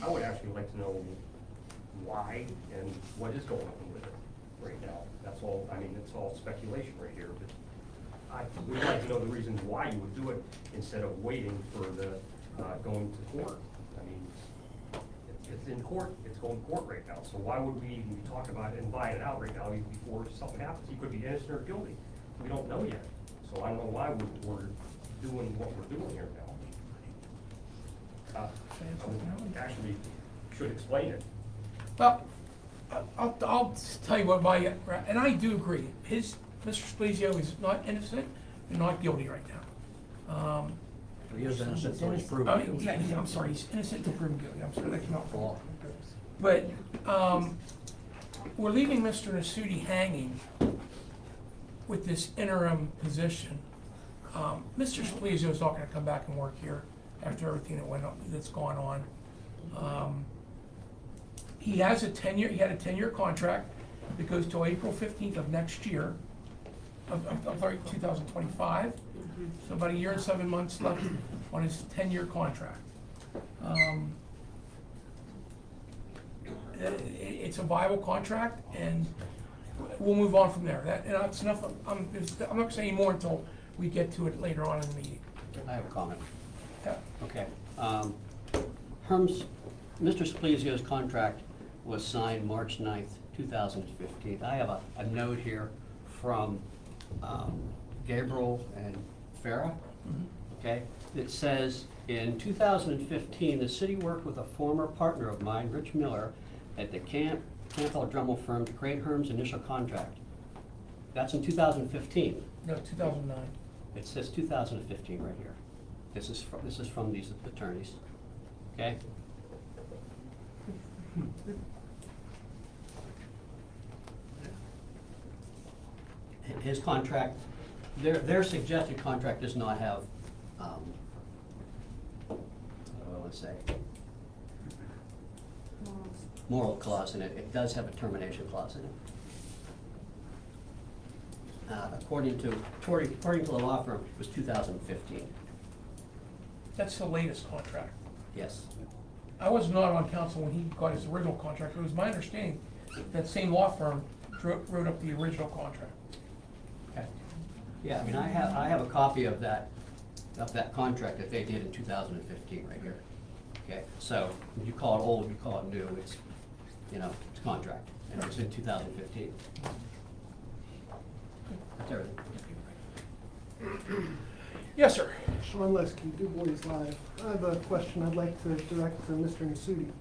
I would actually like to know why and what is going on with it right now. That's all, I mean, it's all speculation right here, but I would like to know the reasons why you would do it instead of waiting for the, going to court. I mean, it's in court, it's going to court right now, so why would we even be talking about it and buying it out right now even before something happens? He could be innocent or guilty. We don't know yet. So I don't know why we're doing what we're doing here now. Actually, should explain it. Well, I'll tell you what and I do agree, Mr. Splizio is not innocent and not guilty right now. He is innocent until he's proven guilty. Yeah, I'm sorry, he's innocent until proven guilty, I'm sorry, that came out wrong. But, we're leaving Mr. Nasuti hanging with this interim position. Mr. Splizio is not gonna come back and work here after everything that's gone on. He had a 10-year contract that goes till April 15th of next year, of 2025. So about a year and 7 months left on his 10-year contract. It's a viable contract, and we'll move on from there. And that's enough. I'm not gonna say any more until we get to it later on in the meeting. I have a comment. Yeah. Okay. Mr. Splizio's contract was signed March 9th, 2015. I have a note here from Gabriel and Farah, okay? It says, in 2015, the city worked with a former partner of mine, Rich Miller, at the Campbell Drummel firm to create Herm's initial contract. That's in 2015. No, 2009. It says 2015 right here. This is from these attorneys, okay? His contract, their suggested contract does not have, let's say, moral clause in it. It does have a termination clause in it. According to the law firm, it was 2015. That's the latest contract. Yes. I was not on council when he got his original contract. It was my understanding that same law firm wrote up the original contract. Okay. Yeah, I mean, I have a copy of that contract that they did in 2015 right here. Okay, so you call it old, you call it new, it's, it's a contract. and it was in 2015. That's everything. Yes, sir. Sean Lesky, Dubois Live. I have a question I'd like to direct to Mr. Nasuti.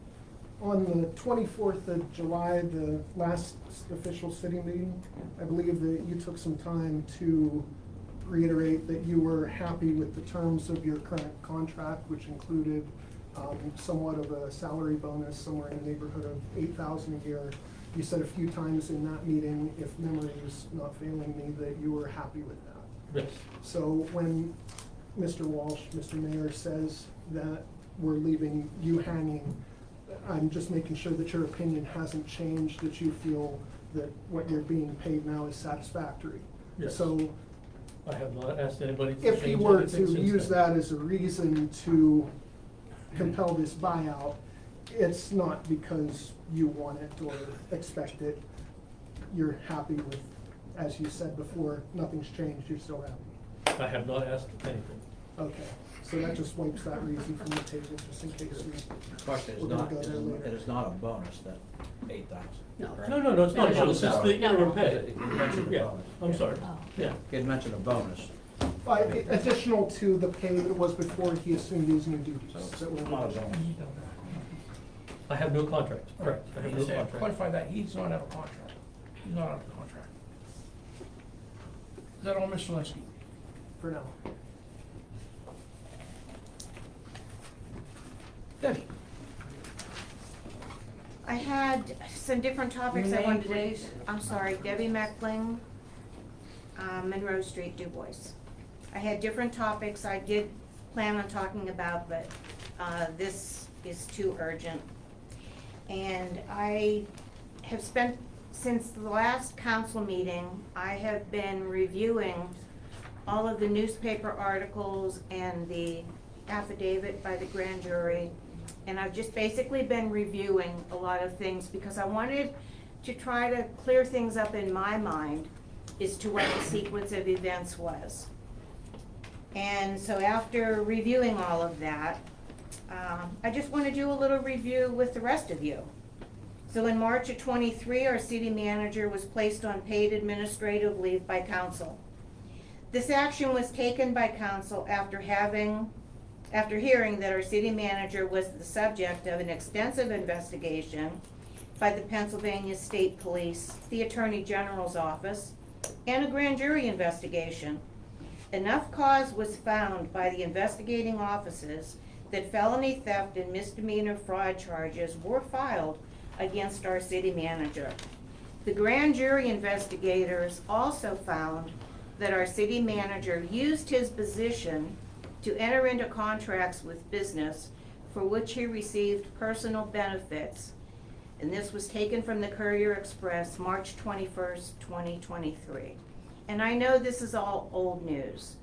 On the 24th of July, the last official city meeting, I believe that you took some time to reiterate that you were happy with the terms of your current contract, which included somewhat of a salary bonus, somewhere in the neighborhood of $8,000 a year. You said a few times in that meeting, if memory is not failing me, that you were happy with that. Yes. So when Mr. Walsh, Mr. Mayor, says that we're leaving you hanging, I'm just making sure that your opinion hasn't changed, that you feel that what you're being paid now is satisfactory. Yes. So I have not asked anybody to if he change were anything to since use then. that as a reason to compel this buyout, it's not because you want it or expect it. You're happy with, as you said before, nothing's changed, you're still happy. I have not asked anything. Okay, so that just wipes that reason from the table, just in case we. The question is we're gonna not, go there later. it is not a bonus, that 8,000. No. correct? No, it's not a Yeah, bonus, it's the interim pay. You mentioned a Yeah, bonus. I'm sorry, yeah. He had mentioned a bonus. Additional to the pay that was before he assumed these new duties. So that were- it's not a bonus. I have no contract, correct, I have He no said, contract. clarify that, he does not have a contract. He's not under contract. Is that all, Mr. Lesky? For now. Debbie? I had some different topics Your I wanted name, to. please? I'm sorry, Debbie Meckling, Monroe Street, Dubois. I had different topics I did plan on talking about, but this is too urgent. And I have spent, since the last council meeting, I have been reviewing all of the newspaper articles and the affidavit by the grand jury. And I've just basically been reviewing a lot of things because I wanted to try to clear things up in my mind as to what the sequence of events was. And so after reviewing all of that, I just want to do a little review with the rest of you. So in March of '23, our city manager was placed on paid administrative leave by council. This action was taken by council after hearing that our city manager was the subject of an extensive investigation by the Pennsylvania State Police, the Attorney General's office, and a grand jury investigation. Enough cause was found by the investigating offices that felony theft and misdemeanor fraud charges were filed against our city manager. The grand jury investigators also found that our city manager used his position to enter into contracts with business for which he received personal benefits. And this was taken from the Courier Express, March 21st, 2023. And I know this is all old news,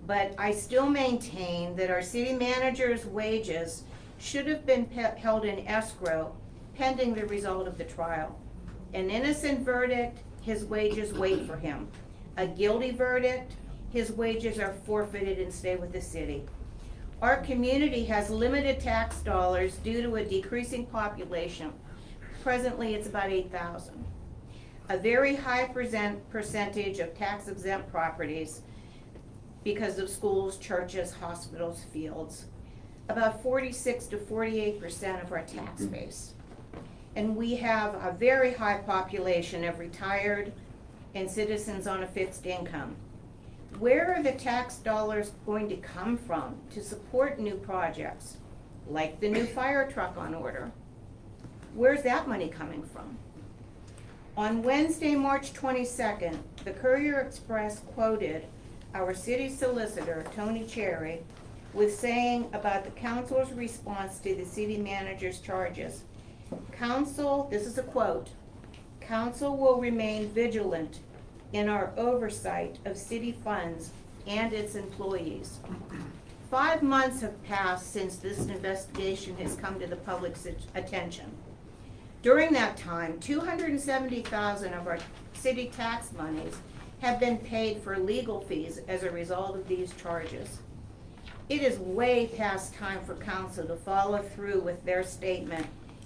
but I still maintain that our city manager's wages should have been held in escrow pending the result of the trial. An innocent verdict, his wages wait for him. A guilty verdict, his wages are forfeited and stay with the city. Our community has limited tax dollars due to a decreasing population. Presently, it's about 8,000. A very high percentage of tax exempt properties because of schools, churches, hospitals, fields. About 46 to 48% of our tax base. And we have a very high population of retired and citizens on a fixed income. Where are the tax dollars going to come from to support new projects, like the new fire truck on order? Where's that money coming from? On Wednesday, March 22nd, the Courier Express quoted our city solicitor, Tony Cherry, with saying about the council's response to the city manager's charges. Council, this is a quote, "Council will remain vigilant in our oversight of city funds and its employees." 5 months have passed since this investigation has come to the public's attention. During that time, $270,000 of our city tax monies have been paid for legal fees as a result of these charges. It is way past time for council to follow through with their statement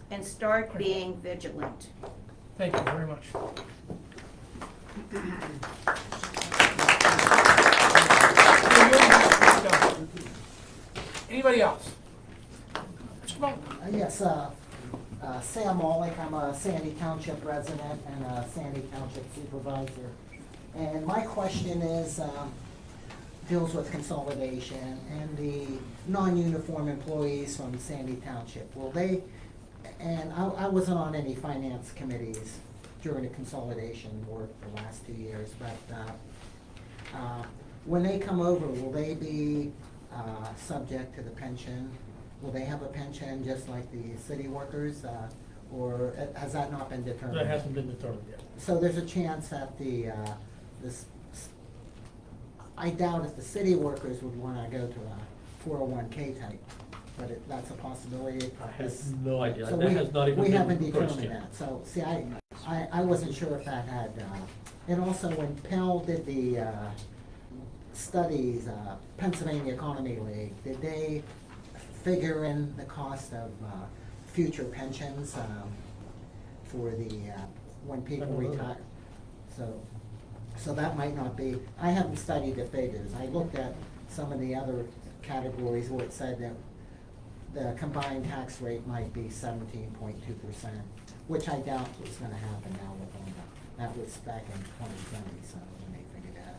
and start being vigilant. Thank you very much. Anybody else? Mr. Bowman? Yes, Sam Malik, I'm a Sandy Township resident and a Sandy Township supervisor. And my question is, deals with consolidation and the non-uniform employees from Sandy Township. Will they, and I wasn't on any finance committees during the consolidation work the last 2 years, but when they come over, will they be subject to the pension? Will they have a pension just like the city workers, or has that not been determined? That hasn't been determined yet. So there's a chance that I doubt if the city workers would wanna go to a 401K type, but that's a possibility. I have no idea. So That has not even we been haven't approached determined yet. that, so, see, I wasn't sure if that had, and also when Pell did the, studies, Pennsylvania Economy League, did they figure in the cost of, future pensions, for the, when people retire? So that might not be, I haven't studied the figures. I looked at some of the other categories where it said that the combined tax rate might be 17.2%, which I doubt was gonna happen now with all that. That was back in 2020, so when they figured that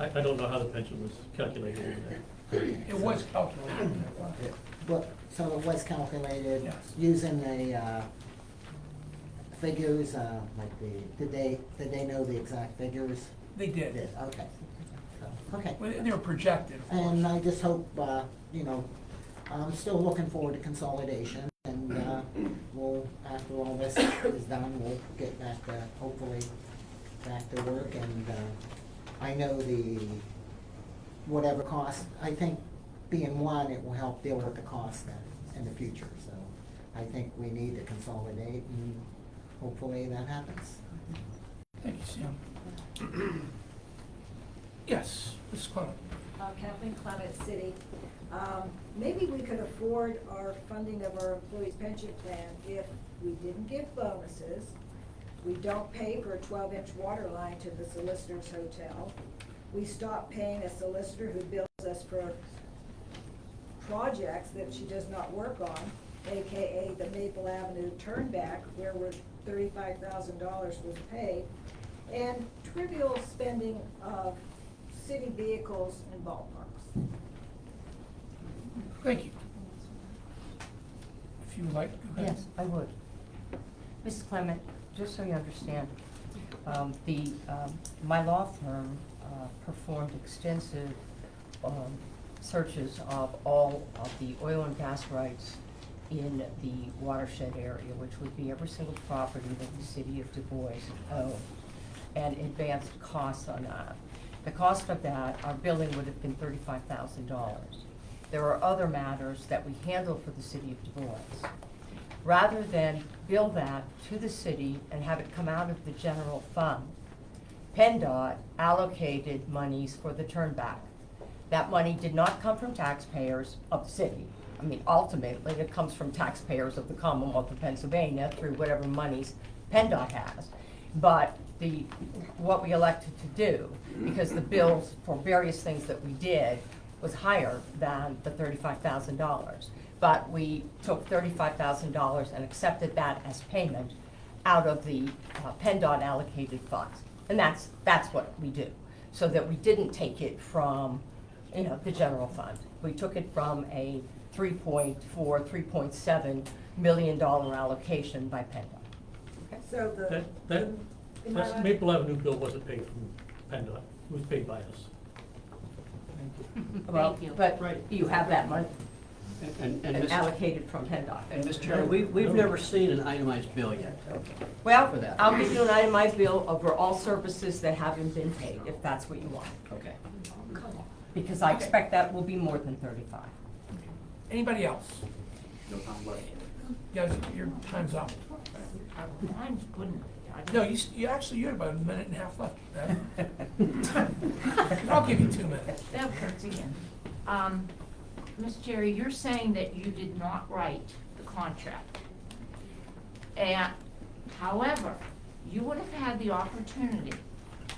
out. I don't know how the pension was calculated in that. It was calculated. So it was calculated Yes. using the, figures, like did they know the exact figures? They did. Okay. So, okay. Well, they were projected, of course. And I just hope, I'm still looking forward to consolidation, and, we'll, after all this is done, we'll get back to, hopefully, back to work, and, I know whatever cost, I think being one, it will help deal with the cost in the future, so I think we need to consolidate, and hopefully that happens. Thank you, Sam. Yes, Mrs. Clement. Kathleen Clement, City. Maybe we could afford our funding of our employees' pension plan if we didn't give bonuses, we don't pay for a 12-inch water line to the solicitor's hotel, we stop paying a solicitor who bills us for projects that she does not work on, AKA the Maple Avenue turnback, where $35,000 was paid, and trivial spending of city vehicles and ballparks. Thank you. If you would like, go ahead. Yes, I would. Mrs. Clement, just so you understand, my law firm performed extensive searches of all of the oil and gas rights in the watershed area, which would be every single property that the city of Du Bois owned, and advanced costs on that. The cost of that, our billing would have been $35,000. There are other matters that we handle for the city of Du Bois. Rather than bill that to the city and have it come out of the general fund, PennDOT allocated monies for the turnback. That money did not come from taxpayers of the city. I mean, ultimately, it comes from taxpayers of the Commonwealth of Pennsylvania through whatever monies PennDOT has. But what we elected to do, because the bills for various things that we did was higher than the $35,000. But we took $35,000 and accepted that as payment out of the PennDOT allocated funds. And that's what we do, so that we didn't take it from, the general fund. We took it from a $3.7 million allocation by PennDOT. Okay? So That Maple Avenue bill wasn't paid from PennDOT, it was paid by us. Well, but you have that money And allocated from PennDOT. And Mr. Chairman, we've never seen an itemized bill yet. Well, for that. I'll give you an itemized bill over all services that haven't been paid, if that's what you want. Okay. Because I expect that will be more than 35. Anybody else? No time left. Guys, your time's up. Time's good. No, you had about a minute and a half left. I'll give you 2 minutes. That hurts again. Ms. Jerry, you're saying that you did not write the contract. And, however, you would have had the opportunity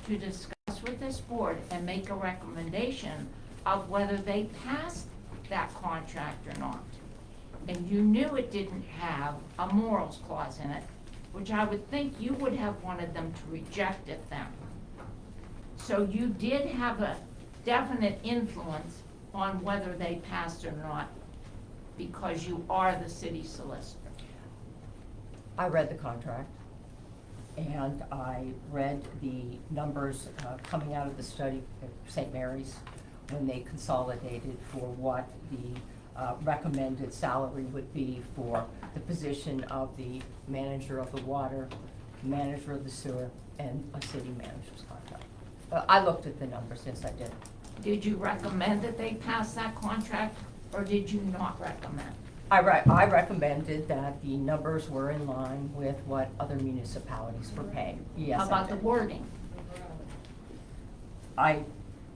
to discuss with this board and make a recommendation of whether they passed that contract or not. And you knew it didn't have a morals clause in it, which I would think you would have wanted them to reject it then. So you did have a definite influence on whether they passed or not, because you are the city solicitor. I read the contract, and I read the numbers coming out of the study at St. Mary's when they consolidated for what the recommended salary would be for the position of the manager of the water, manager of the sewer, and a city manager's contract. I looked at the numbers, yes, I did. Did you recommend that they pass that contract, or did you not recommend? I recommended that the numbers were in line with what other municipalities were paying. Yes, How about the wording? I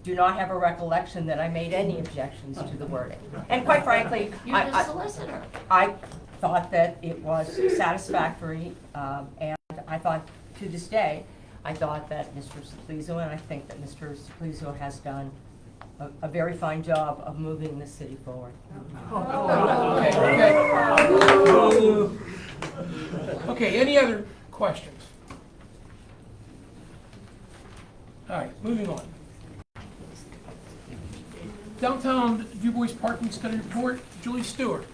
do not have a recollection that I made any objections to the wording. And quite frankly, You're the solicitor. I thought that it was satisfactory, and I thought, to this day, I thought that Mr. Supplizio, and I think that Mr. Supplizio has done a very fine job of moving the city forward. Okay, any other questions? All right, moving on. Downtown Dubois Parking Study Report, Julie Stewart.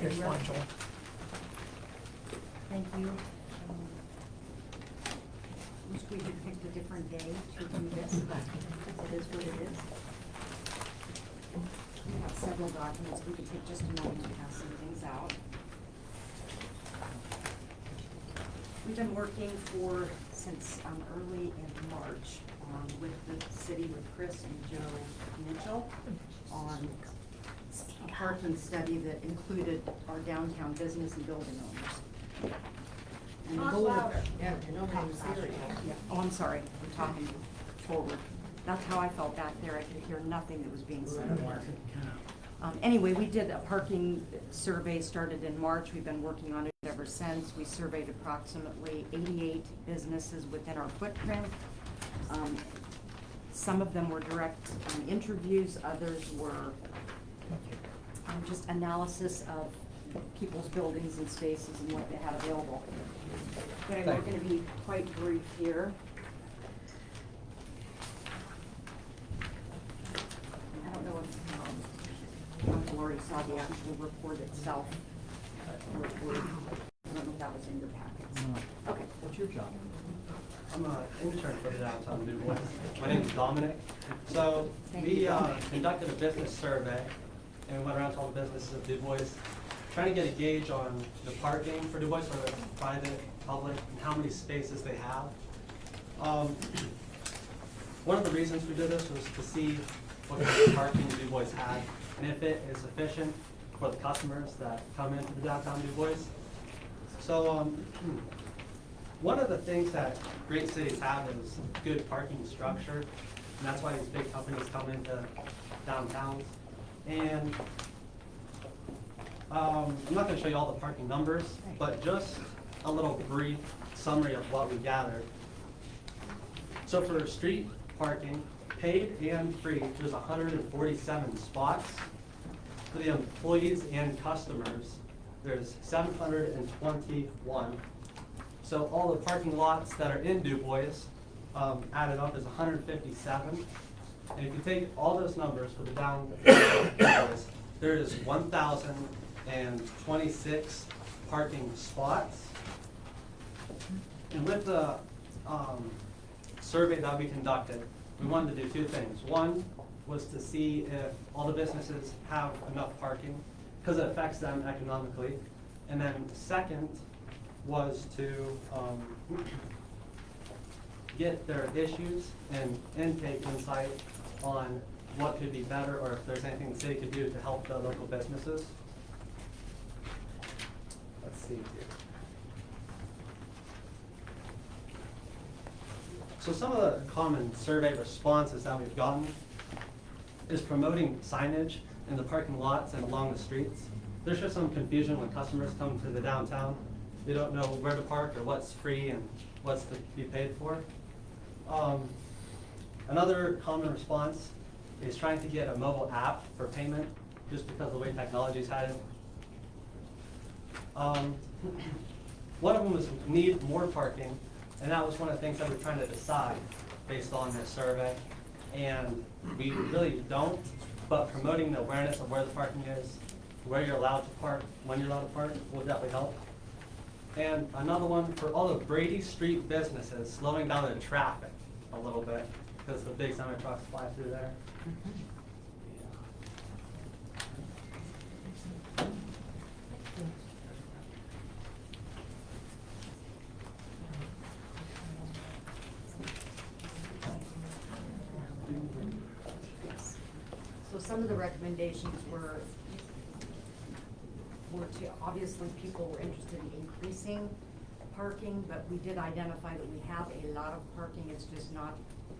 Here's fine, Joel. Thank you. Wish we had picked a different day to do this, but it is what it is. We have several documents. We could take just a moment to pass some things out. We've been working since early in March with the city, with Chris and Joe Mitchell, on a parking study that included our downtown business and building owners. And the goal of- Yeah, nobody's here. Yeah. Oh, I'm sorry, I'm talking forward. That's how I felt back there. I could hear nothing that was being said. Anyway, we did a parking survey, started in March. We've been working on it ever since. We surveyed approximately 88 businesses within our footprint. Some of them were direct interviews, others were just analysis of people's buildings and spaces and what they have available. But we're going to be quite brief here. I don't know if Uncle already saw the actual report itself. I don't know if that was in your packets. Okay. What's your job? I'm an intern for the downtown Dubois. My name is Dominic. So we conducted a business survey and we went around to all the businesses of Dubois, trying to get a gauge on the parking for Dubois, whether it's private, public, and how many spaces they have. One of the reasons we did this was to see what kind of parking Dubois had and if it is sufficient for the customers that come into the downtown Dubois. So one of the things that great cities have is good parking structure, and that's why these big companies come into downtowns. And I'm not going to show you all the parking numbers, but just a little brief summary of what we gathered. So for street parking, paid and free, there's 147 spots. For the employees and customers, there's 721. So all the parking lots that are in Dubois added up is 157. And if you take all those numbers for the downtown Dubois, there is 1,026 parking spots. And with the survey that we conducted, we wanted to do two things. One was to see if all the businesses have enough parking, because it affects them economically. And then second was to get their issues and intake insight on what could be better, or if there's anything the city could do to help the local businesses. Let's see here. So some of the common survey responses that we've gotten is promoting signage in the parking lots and along the streets. There's just some confusion when customers come to the downtown. They don't know where to park or what's free and what's to be paid for. Another common response is trying to get a mobile app for payment, just because of the way technology's headed. One of them was need more parking, and that was one of the things that we're trying to decide based on this survey. And we really don't, but promoting the awareness of where the parking is, where you're allowed to park, when you're allowed to park, will definitely help. And another one for all the Brady Street businesses, slowing down the traffic a little bit, because the big semi trucks fly through there. So some of the recommendations were to, obviously, people were interested in increasing parking, but we did identify that we have a lot of parking, it's just not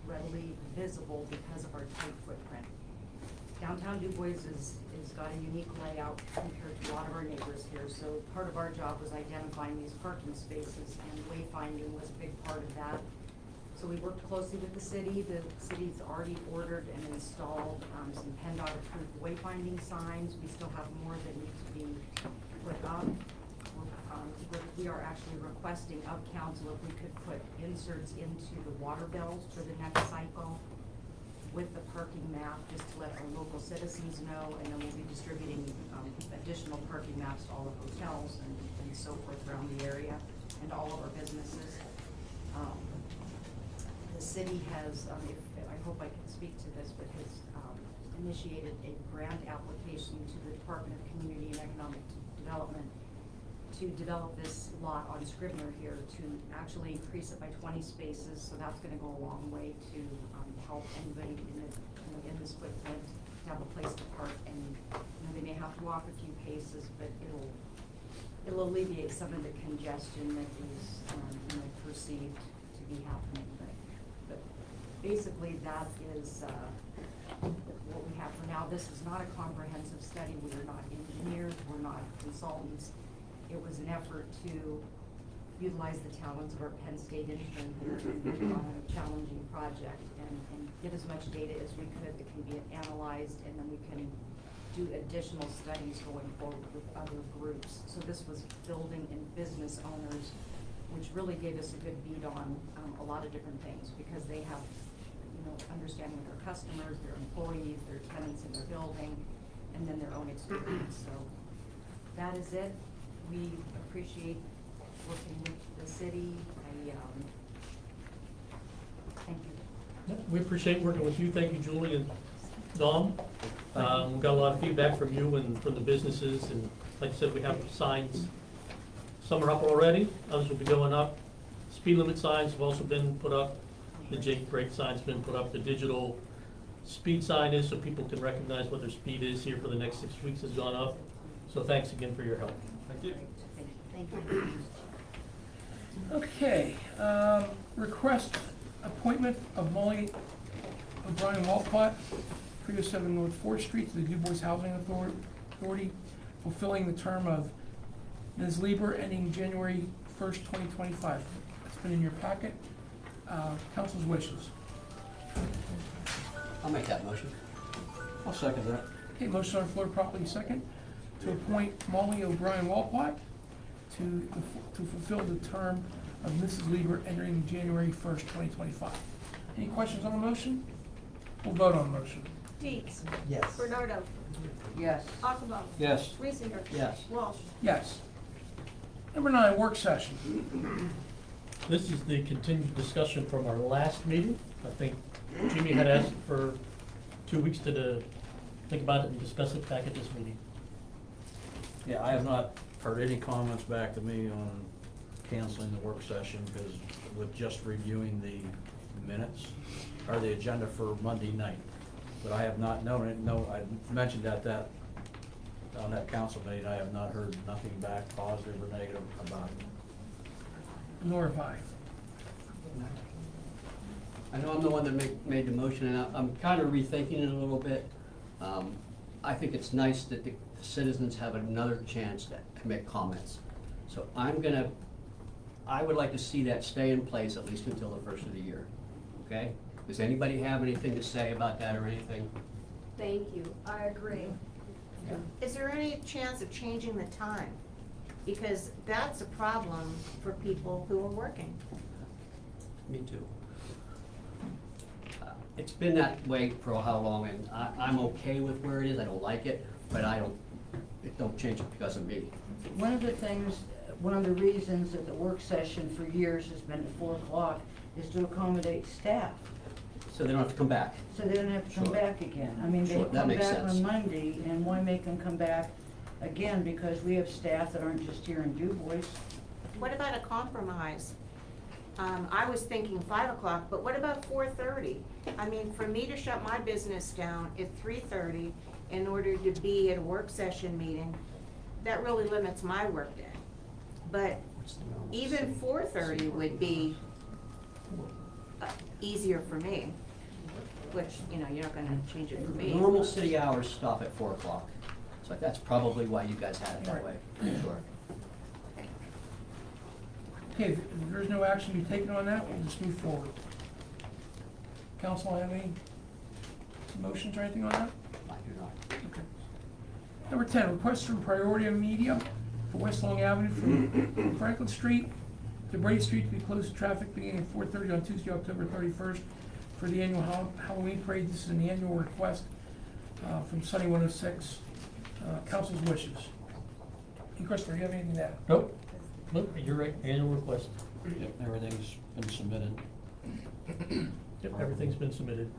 readily visible because of our tight footprint. Downtown Du Bois is got a unique layout compared to a lot of our neighbors here, so part of our job was identifying these parking spaces, and wayfinding was a big part of that. So we worked closely with the city's already ordered and installed some PennDOT approved wayfinding signs. We still have more that need to be put up. We are actually requesting of council if we could put inserts into the water bills for the next cycle with the parking map, just to let our local citizens know, and then we'll be distributing additional parking maps to all the hotels and so forth around the area and all of our businesses. The city has, I hope I can speak to this, but has initiated a grant application to the Department of Community and Economic Development to develop this lot on Scribner here to actually increase it by 20 spaces. So that's going to go a long way to help anybody in this footprint to have a place to park. And they may have to walk a few paces, but it'll alleviate some of the congestion that is perceived to be happening. But basically, that is what we have for now. This is not a comprehensive study. We are not engineers. We're not consultants. It was an effort to utilize the talents of our Penn State intern here and work on a challenging project and get as much data as we could that can be analyzed, and then we can do additional studies going forward with other groups. So this was building and business owners, which really gave us a good beat on a lot of different things, because they have, understanding with their customers, their employees, their tenants in their building, and then their own experience. So that is it. We appreciate working with the city. Thank you. We appreciate working with you. Thank you, Julie and Dom. We got a lot of feedback from you and from the businesses, and like I said, we have signs. Some are up already, others will be going up. Speed limit signs have also been put up. The Jake brake sign's been put up. The digital speed sign is so people can recognize what their speed is here for the next 6 weeks has gone up. So thanks again for your help. Thank you. Thank you. Okay, request appointment of Molly O'Brien Walcott, 307 North 4th Street, to the Du Bois Housing Authority, fulfilling the term of Ms. Lieber ending January 1st, 2025. It's been in your packet. Council's wishes. I'll make that motion. I'll second that. Okay, motion on the floor, properly second, to appoint Molly O'Brien Walcott to fulfill the term of Mrs. Lieber entering January 1st, 2025. Any questions on the motion? We'll vote on the motion. Deeds. Yes. Bernardo. Yes. Akaba. Yes. Reesinger. Yes. Walsh. Yes. Number 9, work session. This is the continued discussion from our last meeting. I think Jimmy had asked for 2 weeks to think about it and discuss it back at this meeting. Yeah, I have not heard any comments back to me on canceling the work session, because with just reviewing the minutes or the agenda for Monday night. But I have not known it. No, I mentioned that on that council meeting, I have not heard nothing back, positive or negative about it. Nor have I. I know I'm the one that made the motion, and I'm kind of rethinking it a little bit. I think it's nice that the citizens have another chance to make comments. So I would like to see that stay in place at least until the first of the year, okay? Does anybody have anything to say about that or anything? Thank you, I agree. Is there any chance of changing the time? Because that's a problem for people who are working. Me too. It's been that way for how long, and I'm okay with where it is, I don't like it, but it don't change it because of me. One of the things, one of the reasons that the work session for years has been at 4 o'clock is to accommodate staff, So they don't have to come back. so they don't have to come Sure. back again. I mean, they Sure, that come makes back sense. on Monday, and why make them come back again? Because we have staff that aren't just here in DuBois. What about a compromise? I was thinking 5 o'clock, but what about 4:30? I mean, for me to shut my business down at 3:30 in order to be at a work session meeting, that really limits my workday. But even 4:30 would be easier for me, which, you're not gonna change it for me. Normal city hours stop at 4 o'clock, so that's probably why you guys had it that way, sure. Okay, if there's no action to be taken on that, we'll just move forward. Council, have any motions or anything on that? I do not. Okay. Number 10, request from Priority Media for West Long Avenue from Franklin Street to Brady Street to be closed to traffic beginning at 4:30 on Tuesday, October 31st for the annual Halloween parade. This is an annual request from Sunny 106. Council's wishes. And Christopher, you have anything to add? Nope, you're right, annual request. Yep, everything's been submitted. Yep, everything's been submitted.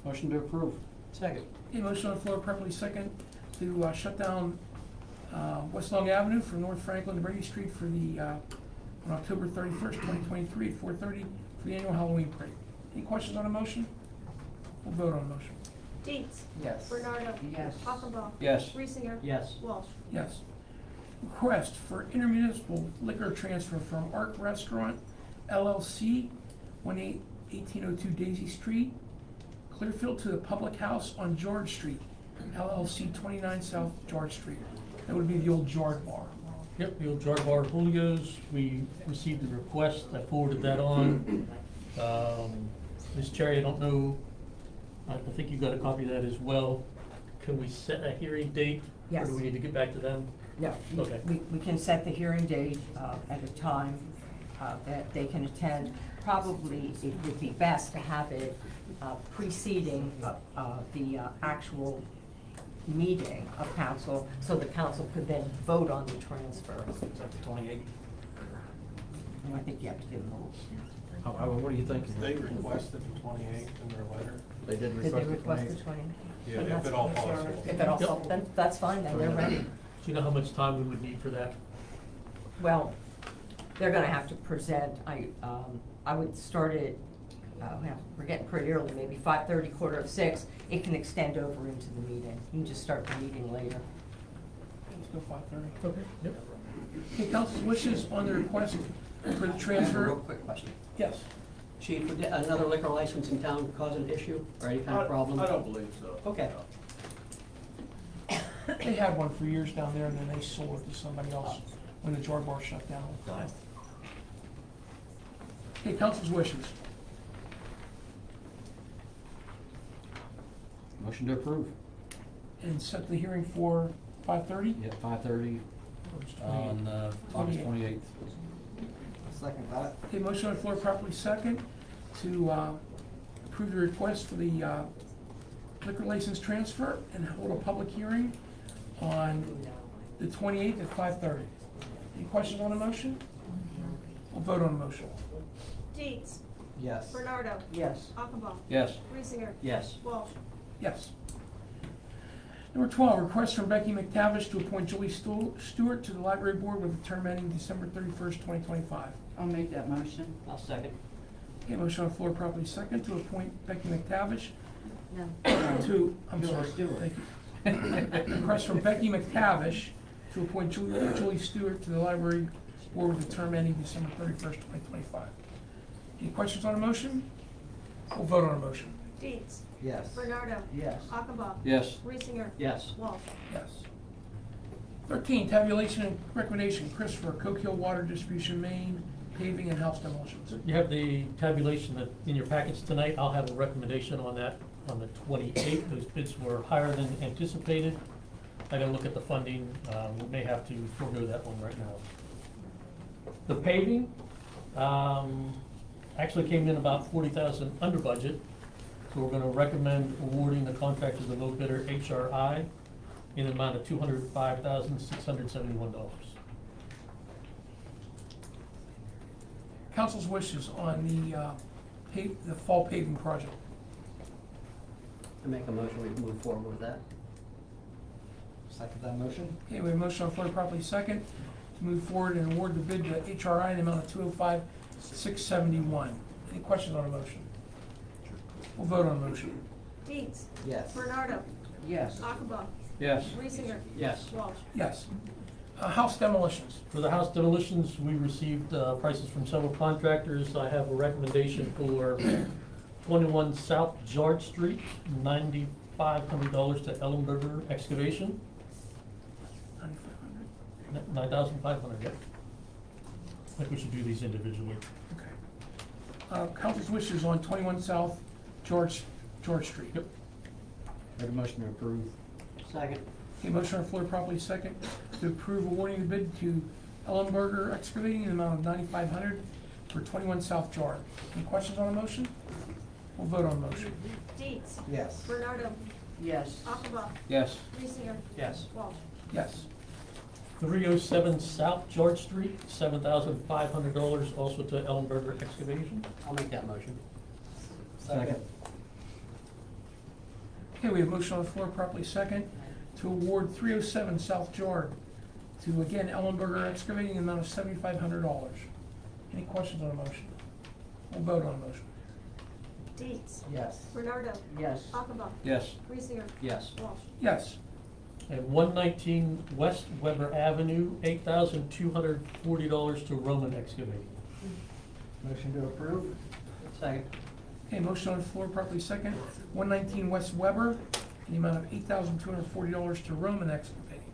Motion to approve. Second. A motion on the floor, properly second, to shut down West Long Avenue from North Franklin to Brady Street for the, on October 31st, 2023 at 4:30 for the annual Halloween parade. Any questions on the motion? We'll vote on the motion. Dietz. Yes. Bernardo. Yes. Achenbaugh. Yes. Reesinger. Yes. Walsh. Yes. Request for intermunicipal liquor transfer from Arc Restaurant LLC, 1802 Daisy Street, Clearfield, to the Public House on George Street, LLC, 29 South George Street. That would be the old Jard Bar. Yep, the old Jar Bar Julio's, we received the request, I forwarded that on. Ms. Cherry, I don't know, I think you got a copy of that as well. Can we set a hearing date? Yes. Or do we need to get back to them? No, Okay. we can set the hearing date at a time that they can attend. Probably it would be best to have it preceding the actual meeting of council, so the council could then vote on the transfer. 28. And I think you have to give them What do you think? They requested the 28th in their letter. They did Did they request the request the 28th. 20? Yeah, if at all possible. If at all, Yep. then that's fine, then they're ready. Do you know how much time we would need for that? Well, they're gonna have to present, I would start it, well, we're getting pretty early, maybe 5:30, 5:45. It can extend over into the meeting. You can just start the meeting later. Let's go 5:30. Okay. Yep. Okay, council's wishes on the request for the I have a transfer. real quick question. Yes. Chief, would another liquor license in town cause an issue or any kind of problem? I don't believe so. Okay. They had one for years down there, and then they sold it to somebody else when the Jard Bar shut down. Okay, council's wishes. Motion to approve. And set the hearing for 5:30? Yeah, 5:30 on August 28th. Second that. Okay, motion on the floor, properly second, to approve the request for the liquor license transfer and hold a public hearing on the 28th at 5:30. Any questions on the motion? We'll vote on the motion. Dietz. Yes. Bernardo. Yes. Achenbaugh. Yes. Reesinger. Yes. Walsh. Yes. Number 12, request from Becky McTavish to appoint Julie Stewart to the library board with a term ending December 31st, 2025. I'll make that motion. I'll second. Okay, motion on the floor, properly second, to appoint Becky McTavish No. to, I'm Julie sorry, Stewart. thank you. Request from Becky McTavish to appoint Julie Stewart to the library board with a term ending December 31st, 2025. Any questions on the motion? We'll vote on the motion. Dietz. Yes. Bernardo. Yes. Achenbaugh. Yes. Reesinger. Yes. Walsh. Yes. 13, tabulation and recommendation, Chris for Coke Hill Water Distribution Main, paving and house demolitions. You have the tabulation that in your packets tonight. I'll have a recommendation on that on the 28th. Those bids were higher than anticipated. I gotta look at the funding. We may have to forego that one right now. The paving, actually came in about 40,000 under budget. So we're gonna recommend awarding the contract to the low bidder HRI in an amount of $205,671. Council's wishes on the fall paving project. I make a motion, we move forward with that. Second that motion? Okay, we have a motion on the floor properly second to move forward and award the bid to HRI in the amount of $205,671. Any questions on the motion? We'll vote on the motion. Dietz. Yes. Bernardo. Yes. Achenbaugh. Yes. Reesinger. Yes. Walsh. Yes. House demolitions. For the house demolitions, we received prices from several contractors. I have a recommendation for 21 South George Street, $9,500 to Ellenberger Excavation. 9,500, yeah. I think we should do these individually. Okay. Council's wishes on 21 South George Street. Yep. Make a motion to approve. Second. Okay, motion on the floor properly second to approve awarding the bid to Ellenberger Excavating in the amount of $9,500 for 21 South George. Any questions on the motion? We'll vote on the motion. Dietz. Yes. Bernardo. Yes. Achenbaugh. Yes. Reesinger. Yes. Walsh. Yes. 307 South George Street, $7,500 also to Ellenberger Excavation. I'll make that motion. Second. Okay, we have a motion on the floor properly second to award 307 South George to, again, Ellenberger Excavating in the amount of $7,500. Any questions on the motion? We'll vote on the motion. Dietz. Yes. Bernardo. Yes. Achenbaugh. Yes. Reesinger. Yes. Walsh. Yes. And 119 West Weber Avenue, $8,240 to Roman Excavating. Motion to approve? Second. Okay, motion on the floor properly second. 119 West Weber in the amount of $8,240 to Roman Excavating.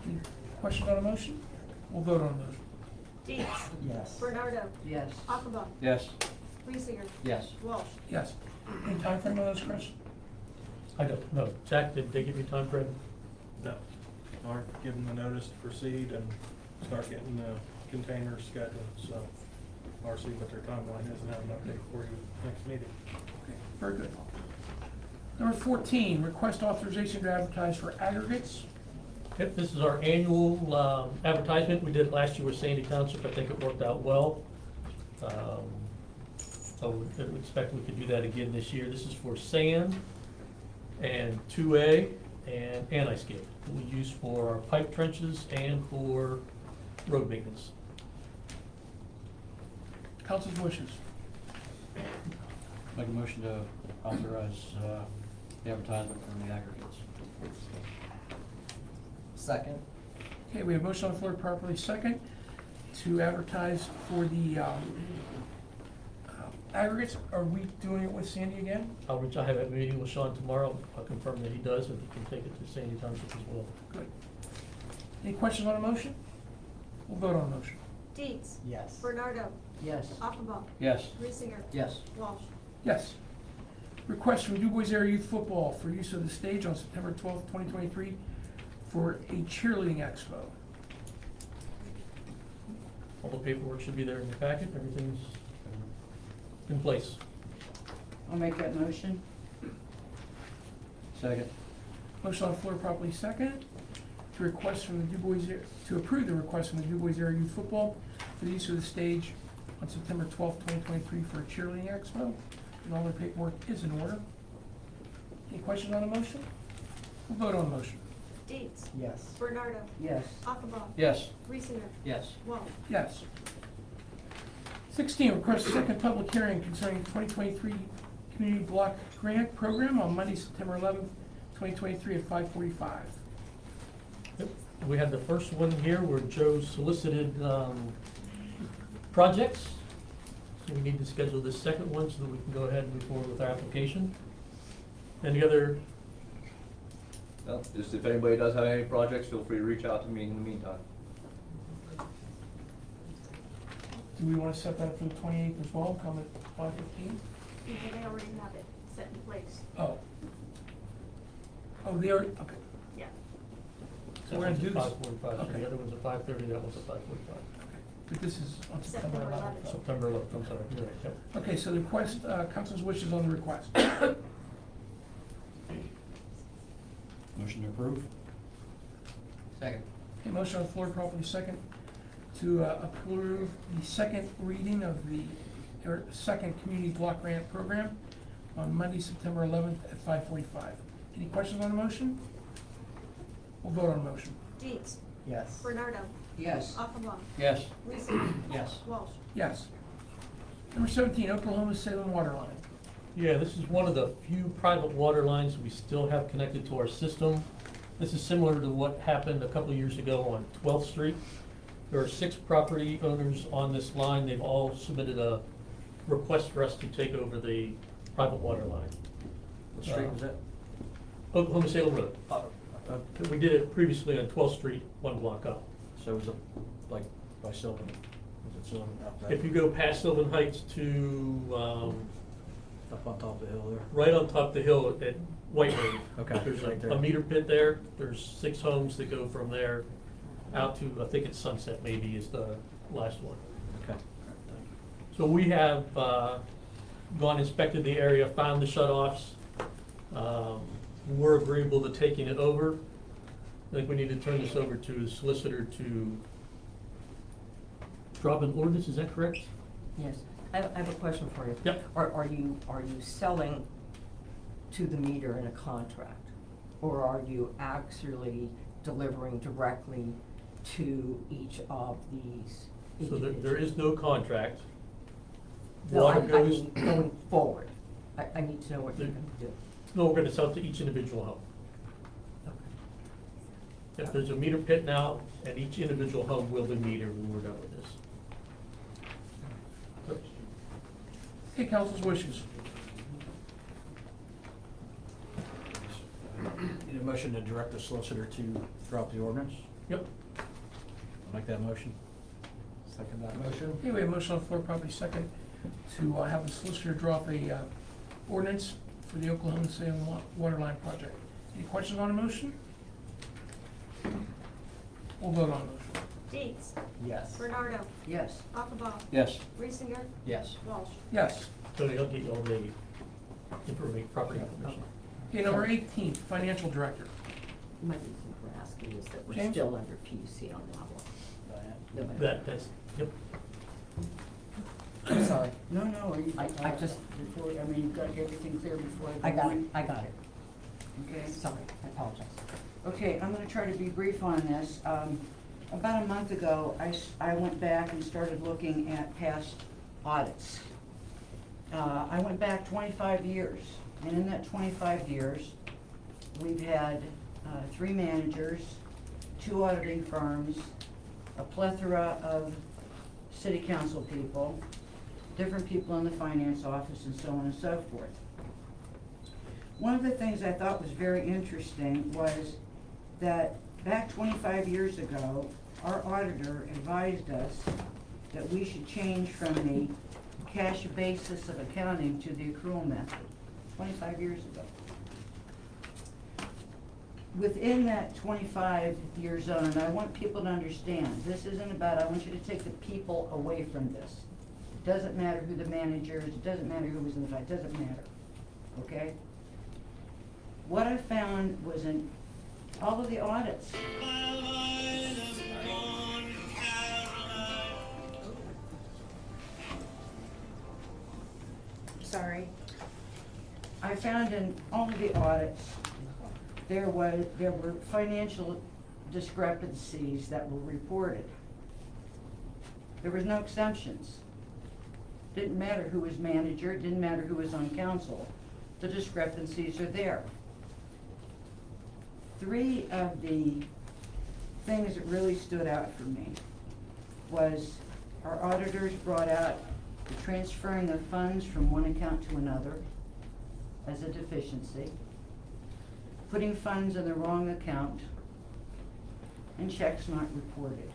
Any questions on the motion? We'll vote on the motion. Dietz. Yes. Bernardo. Yes. Achenbaugh. Yes. Reesinger. Yes. Walsh. Yes. Any time frame on those, Chris? I don't know. Jack, did they give you time frame? No. Or give them the notice to proceed and start getting the containers scheduled, so or see what their timeline is and have an update for you next meeting. Okay, very good. Number 14, request authorization to advertise for aggregates. Yep, this is our annual advertisement. We did it last year with Sandy Township. I think it worked out well. So we expect we could do that again this year. This is for sand and 2A and anti-skid that we use for our pipe trenches and for road maintenance. Council's wishes. Make a motion to authorize the advertisement for the aggregates. Second. Okay, we have motion on the floor properly second to advertise for the aggregates. Are we doing it with Sandy again? I have a meeting with Sean tomorrow. I'll confirm that he does and he can take it to Sandy Township as well. Good. Any questions on the motion? We'll vote on the motion. Dietz. Yes. Bernardo. Yes. Achenbaugh. Yes. Reesinger. Yes. Walsh. Yes. Request from Dubois Area Youth Football for use of the stage on September 12th, 2023 for a cheerleading expo. All the paperwork should be there in your packet. Everything's in place. I'll make that motion. Second. Motion on the floor properly second to request from the to approve the request from the Dubois Area Youth Football for the use of the stage on September 12th, 2023 for a cheerleading expo. And all their paperwork is in order. Any questions on the motion? We'll vote on the motion. Dietz. Yes. Bernardo. Yes. Achenbaugh. Yes. Reesinger. Yes. Walsh. Yes. 16, request a second public hearing concerning 2023 Community Block Grant Program on Monday, September 11th, 2023 at 5:45. Yep. We had the first one here where Joe solicited projects. So we need to schedule this second one so that we can go ahead and move forward with our application. Any other, No, just if anybody does have any projects, feel free to reach out to me in the meantime. Do we wanna set that for the 28th as well, come at 5:15? They already have it set in place. Oh. Oh, they are, okay. Yeah. So we're gonna do this. 5:45, so the other one's at 5:30, that one's at 5:45. But this is on September 11th. September 11th, I'm sorry, you're right, yep. Okay, so the request, council's wishes on the request. Motion to approve? Second. Okay, motion on the floor, properly second, to approve the second reading of the, or second community block grant program on Monday, September 11th at 5:45. Any questions on the motion? We'll vote on the motion. Dietz. Yes. Bernardo. Yes. Achenbaum. Yes. Reesinger. Yes. Walsh. Yes. Number 17, Oklahoma-Salem water line. Yeah, this is one of the few private water lines we still have connected to our system. This is similar to what happened a couple of years ago on 12th Street. There are 6 property owners on this line. They've all submitted a request for us to take over the private water line. What street was that? Oklahoma Salem Road. We did it previously on 12th Street, one block up. So it was like by Sylvan, was it Sylvan out there? If you go past Sylvan Heights to, Up on top of the hill there? right on top of the hill at White Road. Okay, There's right there. a meter pit there. There's 6 homes that go from there out to, I think it's Sunset maybe is the last one. Okay. So we have gone inspected the area, found the shut-offs. We're agreeable to taking it over. I think we need to turn this over to the solicitor to drop an ordinance, is that correct? Yes, I have a question for you. Yep. Are you selling to the meter in a contract? Or are you actually delivering directly to each of these So individuals? there is no contract. No, Water I goes, mean, going forward, I need to know what you're gonna do. no, we're gonna sell it to each individual home. If there's a meter pit now, and each individual home will be metered when we're done with this. Okay, council's wishes. Need a motion to direct the solicitor to drop the ordinance? Yep. I'll make that motion. Second that motion. Okay, we have a motion on the floor, properly second, to have the solicitor drop a ordinance for the Oklahoma-Salem water line project. Any questions on the motion? We'll vote on the motion. Dietz. Yes. Bernardo. Yes. Achenbaum. Yes. Reesinger. Yes. Walsh. Yes. Tony, I'll get you all the information, property information. Okay, number 18, financial director. My reason for asking is that we're James? still under PUC on that one. No matter- That's, yep. I'm sorry. No, no, I just, before, I mean, you got everything clear before. I got it, I got it. Okay. Sorry, I apologize. Okay, I'm gonna try to be brief on this. About a month ago, I went back and started looking at past audits. I went back 25 years, and in that 25 years, we've had 3 managers, 2 auditing firms, a plethora of city council people, different people in the finance office, and so on and so forth. One of the things I thought was very interesting was that back 25 years ago, our auditor advised us that we should change from the cash basis of accounting to the accrual method, 25 years ago. Within that 25-year zone, and I want people to understand, this isn't about, I want you to take the people away from this. It doesn't matter who the manager is, it doesn't matter who was in the fight, it doesn't matter, okay? What I found was in all of the audits, Sorry. I found in all of the audits, there were financial discrepancies that were reported. There was no exemptions. Didn't matter who was manager, didn't matter who was on council. The discrepancies are there. 3 of the things that really stood out for me was our auditors brought out the transferring of funds from one account to another as a deficiency. putting funds in the wrong account, and checks not reported.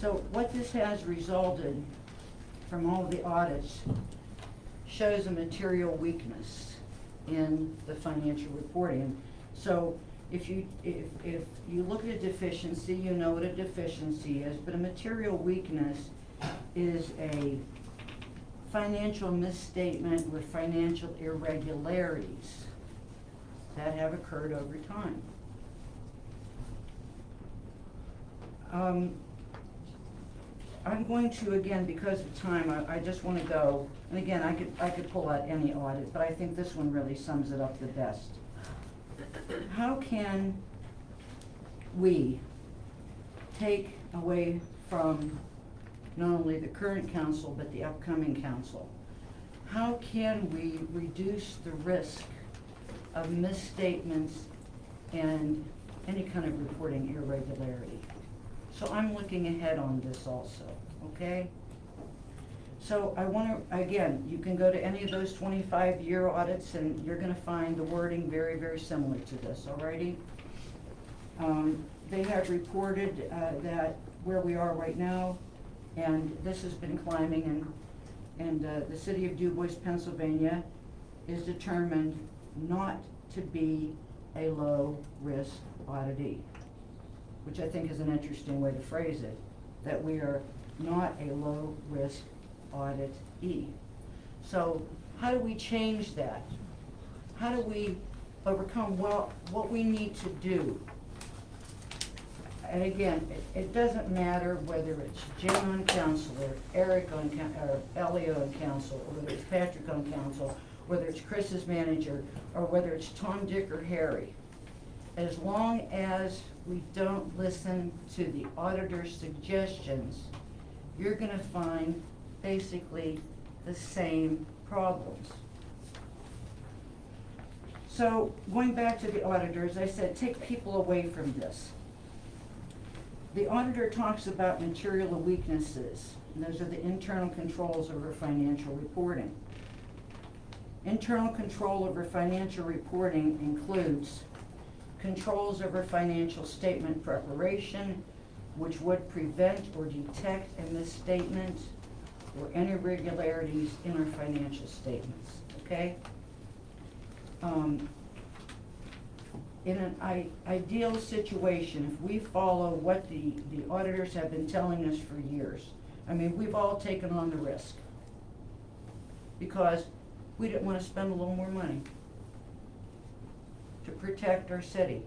So what this has resulted from all the audits shows a material weakness in the financial reporting. So if you look at a deficiency, you know what a deficiency is, but a material weakness is a financial misstatement with financial irregularities that have occurred over time. I'm going to, again, because of time, I just want to go, and again, I could pull out any audit, but I think this one really sums it up the best. How can we take away from not only the current council, but the upcoming council? How can we reduce the risk of misstatements and any kind of reporting irregularity? So I'm looking ahead on this also, okay? So I want to, again, you can go to any of those 25-year audits and you're going to find the wording very, very similar to this, alrighty? They have reported that where we are right now, and this has been climbing, and the city of Dubois, Pennsylvania is determined not to be a low-risk auditee, which I think is an interesting way to phrase it, that we are not a low-risk auditee. So how do we change that? How do we overcome? Well, what we need to do, and again, it doesn't matter whether it's Jim on council, or Eric on, or Elliot on council, or whether it's Patrick on council, whether it's Chris's manager, or whether it's Tom, Dick, or Harry. As long as we don't listen to the auditor's suggestions, you're gonna find basically the same problems. So going back to the auditors, I said take people away from this. The auditor talks about material weaknesses, and those are the internal controls over financial reporting. Internal control over financial reporting includes controls over financial statement preparation, which would prevent or detect a misstatement or any irregularities in our financial statements, okay? In an ideal situation, if we follow what the auditors have been telling us for years, I mean, we've all taken on the risk because we didn't want to spend a little more money to protect our city.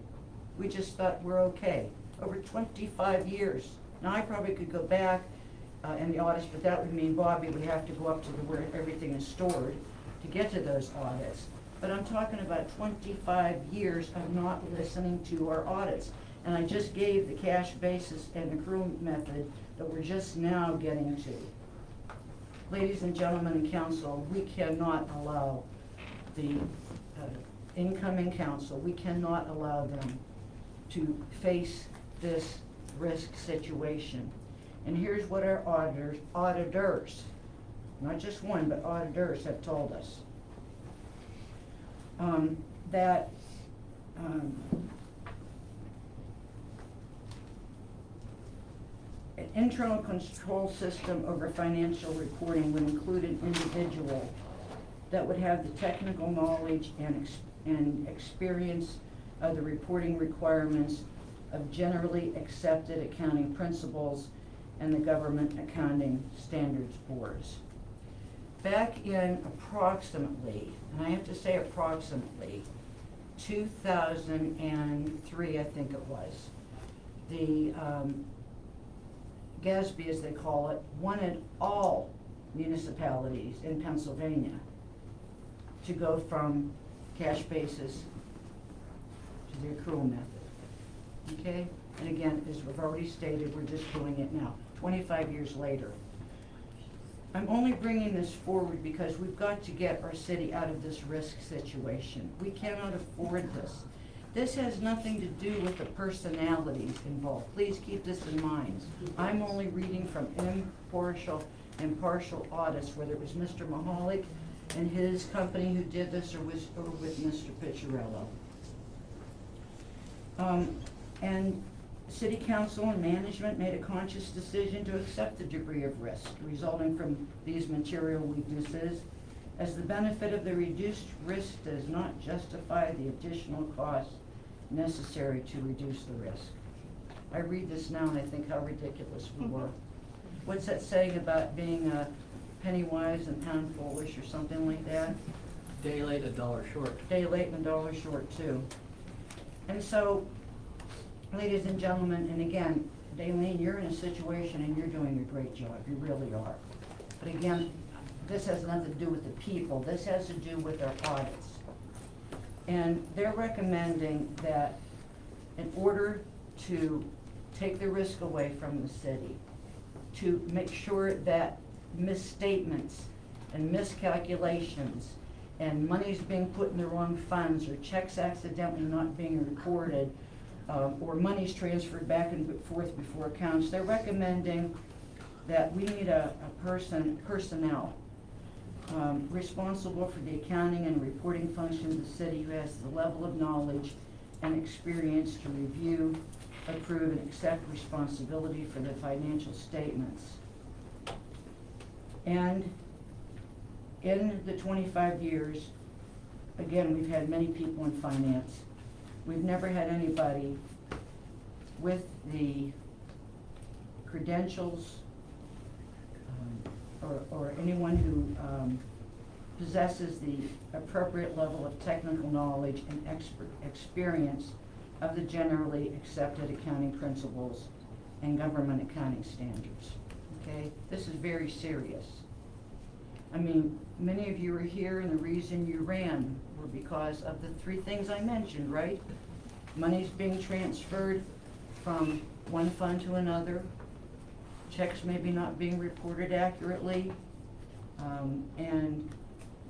We just thought we're okay. Over 25 years. Now, I probably could go back in the audits, but that would mean Bobby would have to go up to where everything is stored to get to those audits. But I'm talking about 25 years of not listening to our audits. And I just gave the cash basis and accrual method that we're just now getting to. Ladies and gentlemen in council, we cannot allow the incoming council, we cannot allow them to face this risk situation. And here's what our auditors, not just one, but auditors have told us. That an internal control system over financial reporting would include an individual that would have the technical knowledge and experience of the reporting requirements of generally accepted accounting principles and the government accounting standards boards. Back in approximately, and I have to say approximately, 2003, I think it was, the GASB, as they call it, wanted all municipalities in Pennsylvania to go from cash basis to the accrual method, okay? And again, as we've already stated, we're just doing it now, 25 years later. I'm only bringing this forward because we've got to get our city out of this risk situation. We cannot afford this. This has nothing to do with the personalities involved. Please keep this in mind. I'm only reading from impartial audits, whether it was Mr. Mahalik, and his company who did this, or with Mr. Picciarello. And City Council and management made a conscious decision to accept the degree of risk resulting from these material weaknesses, as the benefit of the reduced risk does not justify the additional costs necessary to reduce the risk. I read this now and I think how ridiculous we were. What's that saying about being a penny wise and pound foolish or something like that? Day late, $1 short. Day late and $1 short too. And so, ladies and gentlemen, and again, Daylene, you're in a situation and you're doing a great job, you really are. But again, this has nothing to do with the people, this has to do with our audits. And they're recommending that in order to take the risk away from the city, to make sure that misstatements and miscalculations and money's being put in the wrong funds, or checks accidentally not being recorded, or money's transferred back and forth before accounts, they're recommending that we need a personnel responsible for the accounting and reporting function of the city, who has the level of knowledge and experience to review, approve, and accept responsibility for the financial statements. And in the 25 years, again, we've had many people in finance. We've never had anybody with the credentials or anyone who possesses the appropriate level of technical knowledge and experience of the generally accepted accounting principles and government accounting standards. Okay, this is very serious. I mean, many of you are here and the reason you ran were because of the three things I mentioned, right? Money's being transferred from one fund to another, checks maybe not being reported accurately, and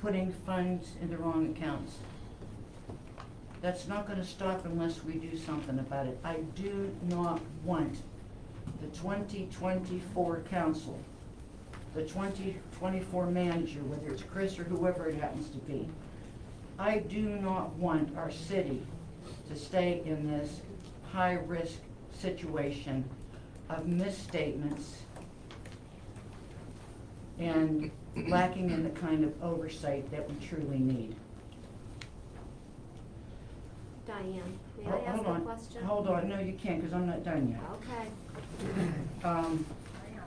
putting funds in the wrong accounts. That's not gonna stop unless we do something about it. I do not want the 2024 council, the 2024 manager, whether it's Chris or whoever it happens to be, I do not want our city to stay in this high-risk situation of misstatements and lacking in the kind of oversight that we truly need. Diane, may I ask a question? Hold on, no you can't, because I'm not done yet. Okay.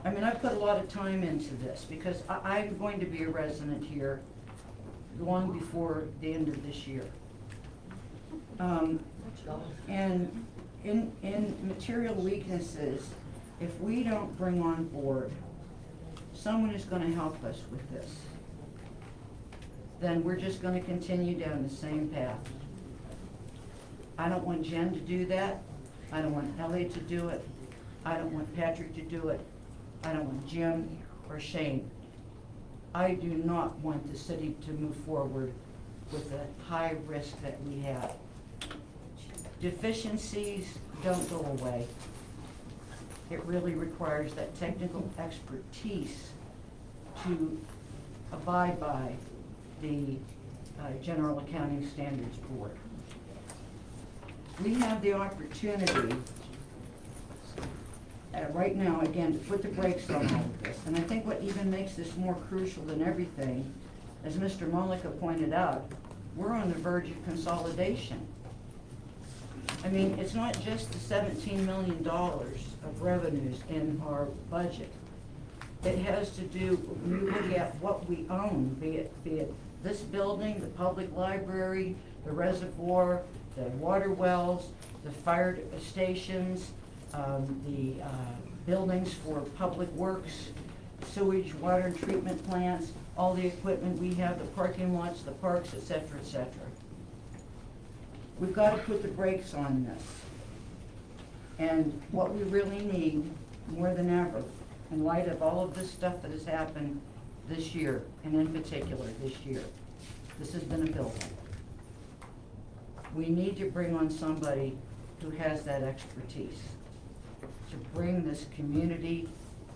I mean, I put a lot of time into this, because I'm going to be a resident here long before the end of this year. And in material weaknesses, if we don't bring on board someone who's gonna help us with this, then we're just gonna continue down the same path. I don't want Jen to do that. I don't want Elliot to do it. I don't want Patrick to do it. I don't want Jim or Shane. I do not want the city to move forward with the high risk that we have. Deficiencies don't go away. It really requires that technical expertise to abide by the General Accounting Standards Board. We have the opportunity right now, again, to put the brakes on all of this. And I think what even makes this more crucial than everything, as Mr. Mollica pointed out, we're on the verge of consolidation. I mean, it's not just the $17 million of revenues in our budget. It has to do, when you look at what we own, be it this building, the public library, the reservoir, the water wells, the fire stations, the buildings for public works, sewage, water and treatment plants, all the equipment we have, the parking lots, the parks, et cetera, et cetera. We've got to put the brakes on this. And what we really need, more than ever, in light of all of this stuff that has happened this year, and in particular this year, this has been a building. We need to bring on somebody who has that expertise to bring this community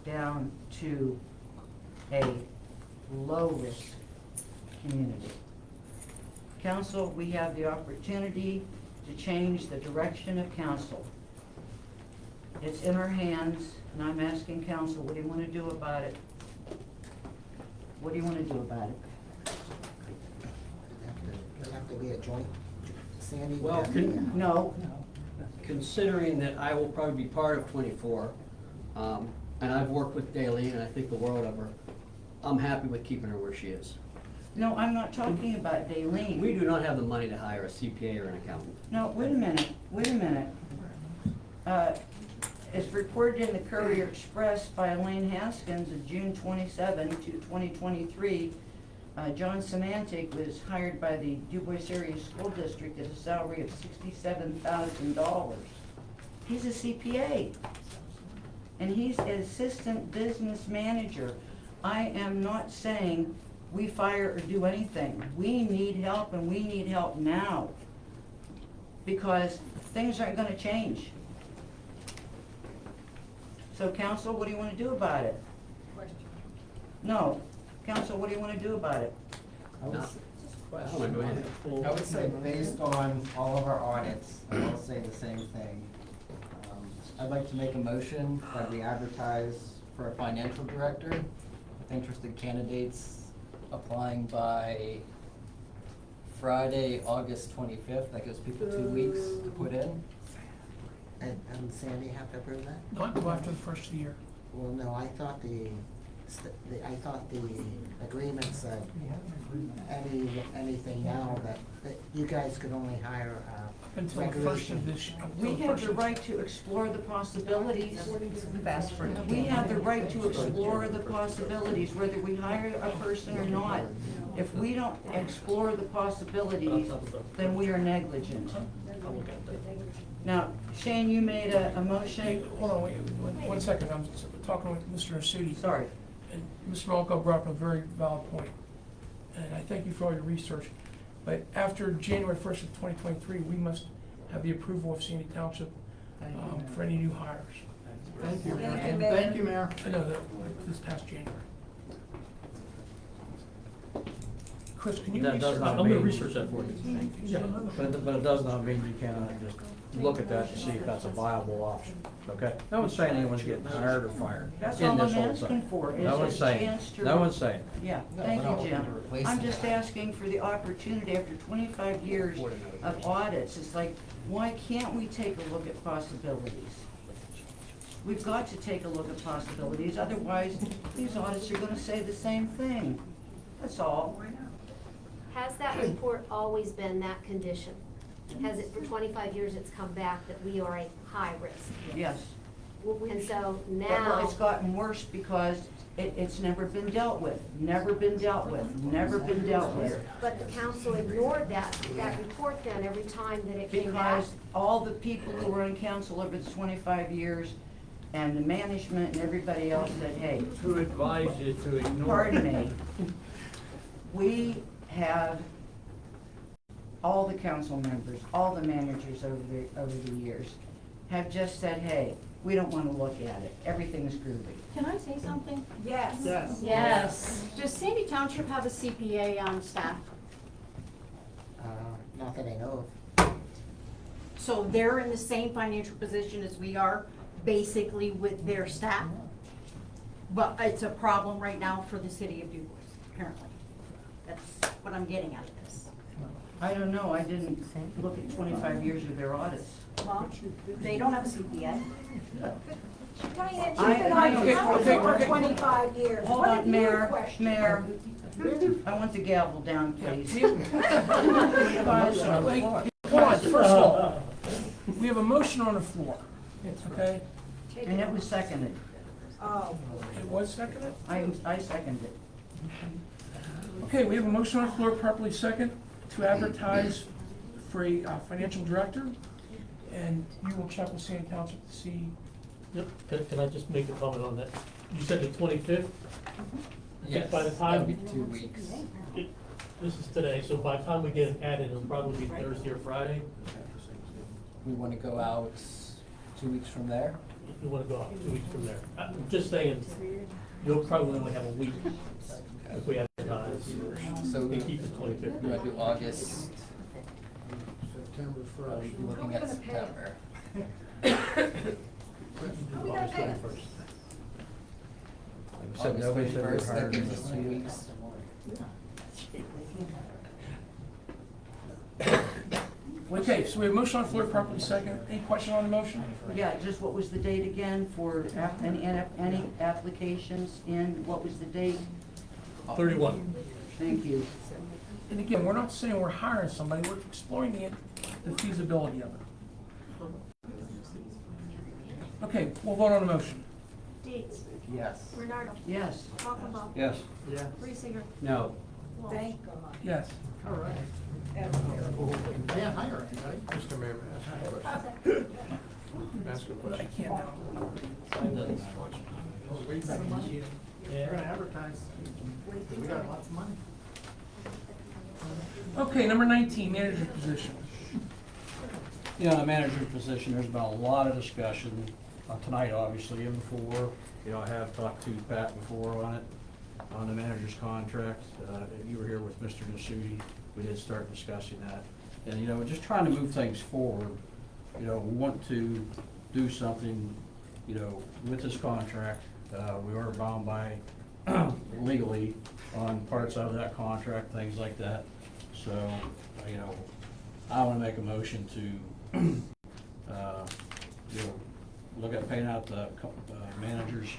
down to a low-risk community. Council, we have the opportunity to change the direction of council. It's in our hands, and I'm asking council, what do you want to do about it? What do you want to do about it? Does it have to be a joint, Sandy? Well, No, considering that I will probably be part of 24, and I've worked with Daleen, and I think the world of her, I'm happy with keeping her where she is. no, I'm not talking about Daleen. We do not have the money to hire a CPA or an accountant. No, wait a minute. It's reported in the Courier Express by Elaine Haskins of June 27 to 2023. John Semantic was hired by the Dubois Area School District at a salary of $67,000. He's a CPA, and he's an assistant business manager. I am not saying we fire or do anything. We need help, and we need help now, because things aren't gonna change. So council, what do you wanna do about it? No. Council, what do you wanna do about it? I would say based on all of our audits, and I'll say the same thing. I'd like to make a motion that we advertise for a financial director with interested candidates applying by Friday, August 25th. That gives people 2 weeks to put in. And Sandy have to approve that? Not until after the first of the year. Well, no, I thought the agreement said anything now that you guys could only hire Until the first of this year. We have the right to explore the possibilities. We have the right to explore the possibilities, whether we hire a person or not. If we don't explore the possibilities, then we are negligent. Now, Shane, you made a motion. Hold on, wait, 1 second, I'm talking with Mr. Nasuti. Sorry. And Mr. Malco brought up a very valid point, and I thank you for all your research. But after January 1st of 2023, we must have the approval of Sandy Township for any new hires. Thank you, Mayor. Thank you, Mayor. Thank you, Mayor. I know that this past January. Chris, can you That does research? not I'm gonna mean- research that for you. Yeah. But it does not mean you cannot just look at that to see if that's a viable option, okay? No one's saying anyone's getting hired or fired That's in all this I'm whole asking thing. for, is No a one's saying, chance to. no one's saying. Yeah, No, thank we're you, not Jim. replacing I'm just that. asking for the opportunity after 25 years of audits. It's like, why can't we take a look at possibilities? We've got to take a look at possibilities, otherwise these audits are gonna say the same thing. That's all. Has that report always been that condition? Has it, for 25 years, it's come back that we are a high risk? Yes. And so But, well, now, it's gotten worse because it's never been dealt with, never been dealt with, never been dealt with. but the council ignored that report then every time that it came back? Because all the people who were on council over the 25 years and the management and everybody else said, hey. Who advised you to ignore? Pardon me. We have, all the council members, all the managers over the years have just said, hey, we don't want to look at it. Everything's groovy. Can I say something? Yes. Yes. Does Sandy Township have a CPA on staff? Not that I know of. So they're in the same financial position as we are, basically with their staff? But it's a problem right now for the city of Dubois, apparently. That's what I'm getting out of this. I don't know, I didn't look at 25 years of their audits. Well, they don't have a CPA. Diane, you've I- been I- on okay, council for okay. 25 years. Hold What on, have you Mayor, questioned? Mayor, I want the gavel down, please. Wait, hold on, first of all, we have a motion on the floor, okay? And it was seconded. Oh. It was seconded? I seconded it. Okay, we have a motion on the floor, properly second, to advertise for a financial director, and you will check with Sandy Township to see. Yep, can I just make a comment on that? You said the 25th? Yes, By the time. that'd be 2 weeks. This is today, so by the time we get it added, it'll probably be Thursday or Friday. We want to go out 2 weeks from there. You wanna go out 2 weeks from there. I'm just saying, you'll probably only have a week if we advertise. So And keep it 25th. you want to do August? September You're looking at September. August 31st. Said nobody August said we're 31st, that hiring gives us 2 anybody. weeks. Okay, so we have a motion on the floor, properly second. Any question on the motion? Yeah, just what was the date again for any applications in, what was the date? 31. Thank you. And again, we're not saying we're hiring somebody, we're exploring the feasibility of it. Okay, we'll vote on the motion. Dietz. Yes. Bernardo. Yes. Hockenbaugh. Yes. Yeah. Reesinger. No. Walsh. Thank God. Yes. All right. That's terrible. Can't hire anybody. Mr. Mayor, may I ask a question? Ask a I question. can't now. We're gonna advertise. We got lots of money. Okay, number 19, manager position. You know, the manager's position, there's been a lot of discussion tonight, obviously, and before. You know, I have talked to Pat before on it, on the manager's contract. You were here with Mr. Nasuti. We did start discussing that. And, you know, just trying to move things forward. You know, we want to do something, you know, with this contract. We are bound by legally on parts of that contract, things like that. So, you know, I want to make a motion to, you know, look at paying out the manager's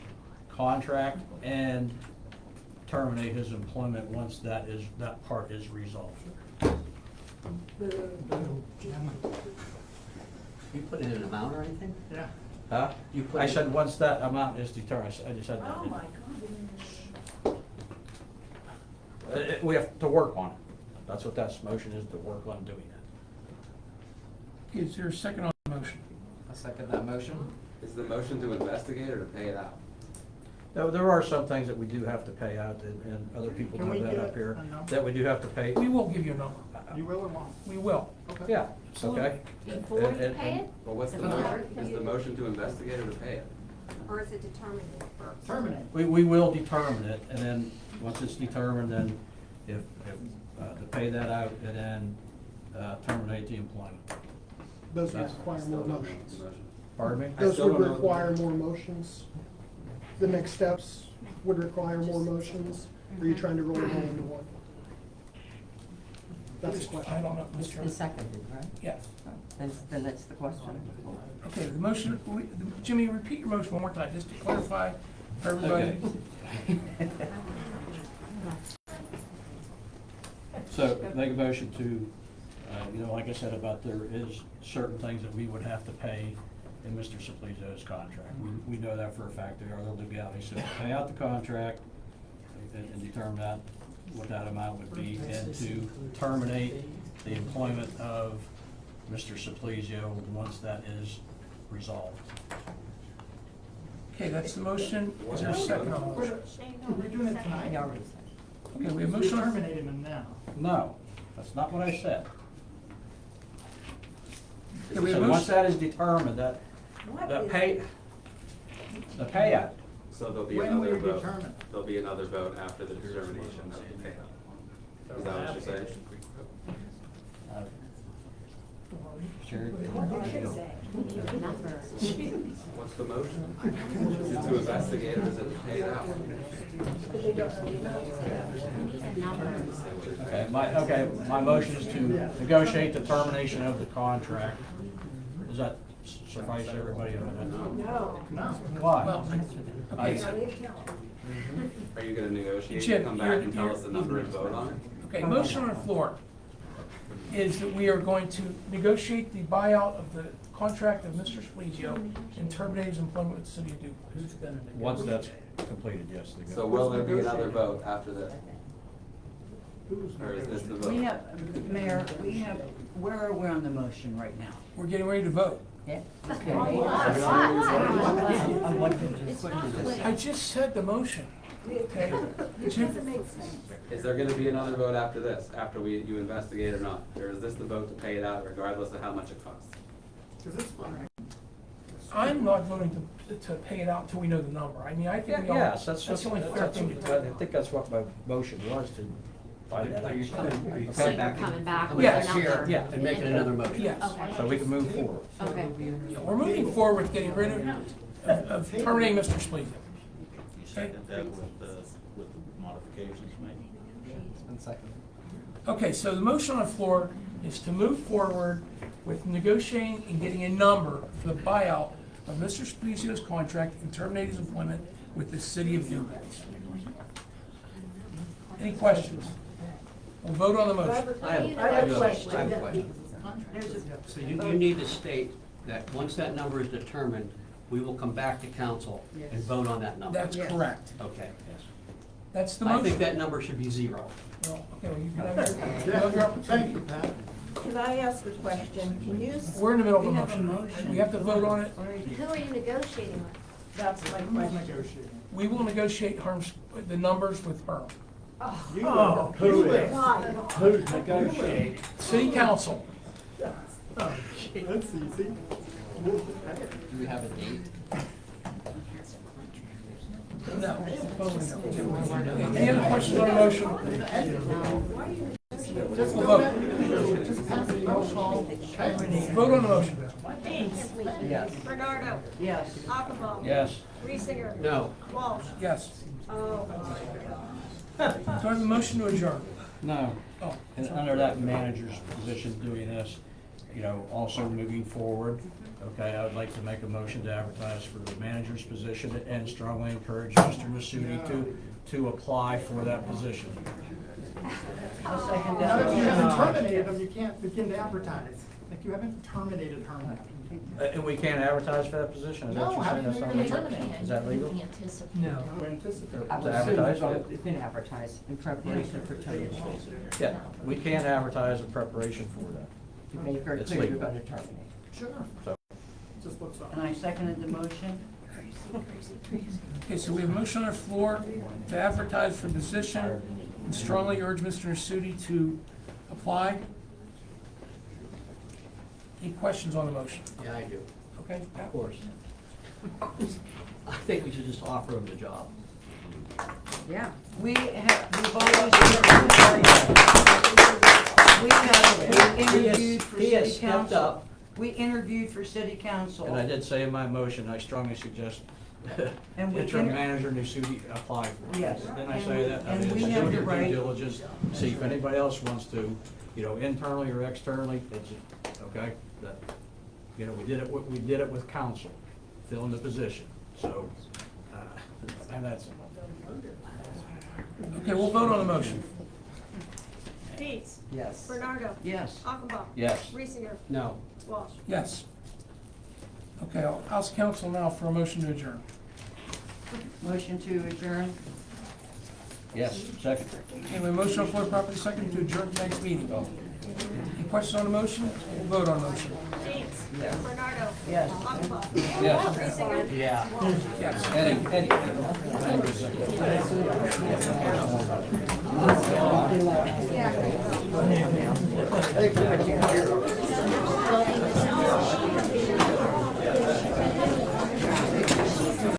contract and terminate his employment once that part is resolved. You put in an amount or anything? Yeah. Huh? You put I in- said, once that amount is determined, I just said that. Oh, my God. We have to work on it. That's what that motion is, to work on doing that. Is there a second on the motion? I second that motion. Is the motion to investigate or to pay it out? There are some things that we do have to pay out, and other people Can have we that get up here, a number? that we do have to pay. We will give you a number. You will or won't? We will. Okay. Yeah, Absolutely. okay. Before you And- pay it? Well, what's the Before motion? you- Is the motion to investigate or to pay it? Or is it determined first? Terminate. We will determine it, and then, once it's determined, then if, to pay that out, and then terminate the employment. Those would That's require Still more don't know motions. the motion. Pardon me? I Those still would don't know the require motion. more motions. The next steps would require more motions. Or are you trying to roll it all into one? That's the question. I don't know, It's Mr. been seconded, right? Yes. Then that's the question. Okay, the motion, Jimmy, repeat your motion one more time, just to clarify for everybody. Okay. So, make a motion to, you know, like I said about there is certain things that we would have to pay in Mr. Simplizio's contract. We know that for a fact, there are legalities, so pay out the contract and determine that, what that amount would be, and to terminate the employment of Mr. Simplizio once that is resolved. Okay, that's the motion. Is there a second on the motion? We're doing it tonight. Okay, we have We're motion on. terminating them now. No, that's not what I said. Okay, we have So once motion. that is determined, the payout, So there'll be When will another you vote. determine? There'll be another vote after the determination of the payout. Is that what you're saying? sure. What's the motion? Is it to investigate or is it to pay it out? Okay, my motion is to negotiate the termination of the contract. Does that suffice everybody on that? No. No. Why? Well, I- Are you gonna negotiate, Jim, come back you're- and tell us the you're- number and vote on it? Okay, motion on the floor is that we are going to negotiate the buyout of the contract of Mr. Spalizio and terminate his employment with the city of DuPage. Once that's completed, yes. they go. So will there be another vote after this? Or is this the vote? We have, Mayor, where are we on the motion right now? We're getting ready to vote. Yeah. I just said the motion. Okay? Jim, Is there gonna be another vote after this, after you investigate or not? Or is this the vote to pay it out regardless of how much it costs? I'm not voting to pay it out until we know the number. I mean, I think we all, Yes, that's the only fair thing to do. I think that's what my motion was, to Are you coming So you're back? coming back Coming with Yes. a number? Yeah, and making another motion. Yes. Okay. So we can move forward. Okay. Yeah, we're moving forward with getting rid of terminating Mr. Spleeza. You second that with the modifications made? It's been seconded. Okay, so the motion on the floor is to move forward with negotiating and getting a number for the buyout of Mr. Spezio's contract and terminate his employment with the city of Dubois. Any questions? We'll vote on the motion. I have a question. So you need to state that once that number is determined, we will come back to council and vote on that number. That's correct. Okay. That's the I motion. think that number should be 0. Well, okay, well, you can have your opportunity. Thank you, Pat. Can I ask a question? Can you? We're in the middle of a We have motion. We have to vote on it. Who are you negotiating with? That's my question. We will negotiate the numbers with Herm. Oh, who is? Who's negotiating? City council. That's easy. Do we have a date? No. Any other questions on the motion? Just We'll go vote. ahead. Just pass the roll call. Vote on the motion. Yes. Bernardo. Yes. Achenbaum. Yes. Reesinger. No. Walsh. Yes. Oh, my God. So I have a motion to adjourn. No. Oh. And under that manager's position doing this, also moving forward, okay, I would like to make a motion to advertise for the manager's position and strongly encourage Mr. Masudi to apply for that position. I'll second Now, if you haven't that. terminated them, you can't begin to advertise. Like, you haven't terminated Herman. And we can't advertise for that position, is that what No, you're how saying? do That's you not know legal? you're terminating? Is that legal? No. We're anticipating. I To would advertise assume it? it's been advertised in preparation for termination. Yeah, we can't advertise in preparation for that. You made it very It's clear you're legal. going to terminate. Sure. So, Just looks up. And I seconded the motion. Okay, so we have a motion on the floor to advertise for the position and strongly urge Mr. Masudi to apply. Any questions on the motion? Yeah, I do. Okay, Pat? Of course. I think we should just offer him the job. Yeah. We've always, we interviewed for He has city stepped council. up. We interviewed for city council. and I did say in my motion, I strongly suggest And we interim inter- manager Nasuti apply for it. Yes. Didn't I And say we- that? I and mean, we it's have do the your right- due diligence, see if anybody else wants to, internally or externally, okay? That, we did it with council, filling the position, so, and that's, Okay, we'll vote on the motion. Dietz. Yes. Bernardo. Yes. Achenbaum. yes. Reesinger. No. Walsh. Yes. Okay, I'll ask council now for a motion to adjourn. Motion to adjourn. Yes, second. Okay, we have a motion on the floor, properly seconded to adjourn tonight's meeting. Any questions on the motion? We'll vote on the motion. Dietz. Yes. Bernardo. Yes. Achenbaum. Yes. Reesinger. Yeah. Yes. Eddie. Yeah.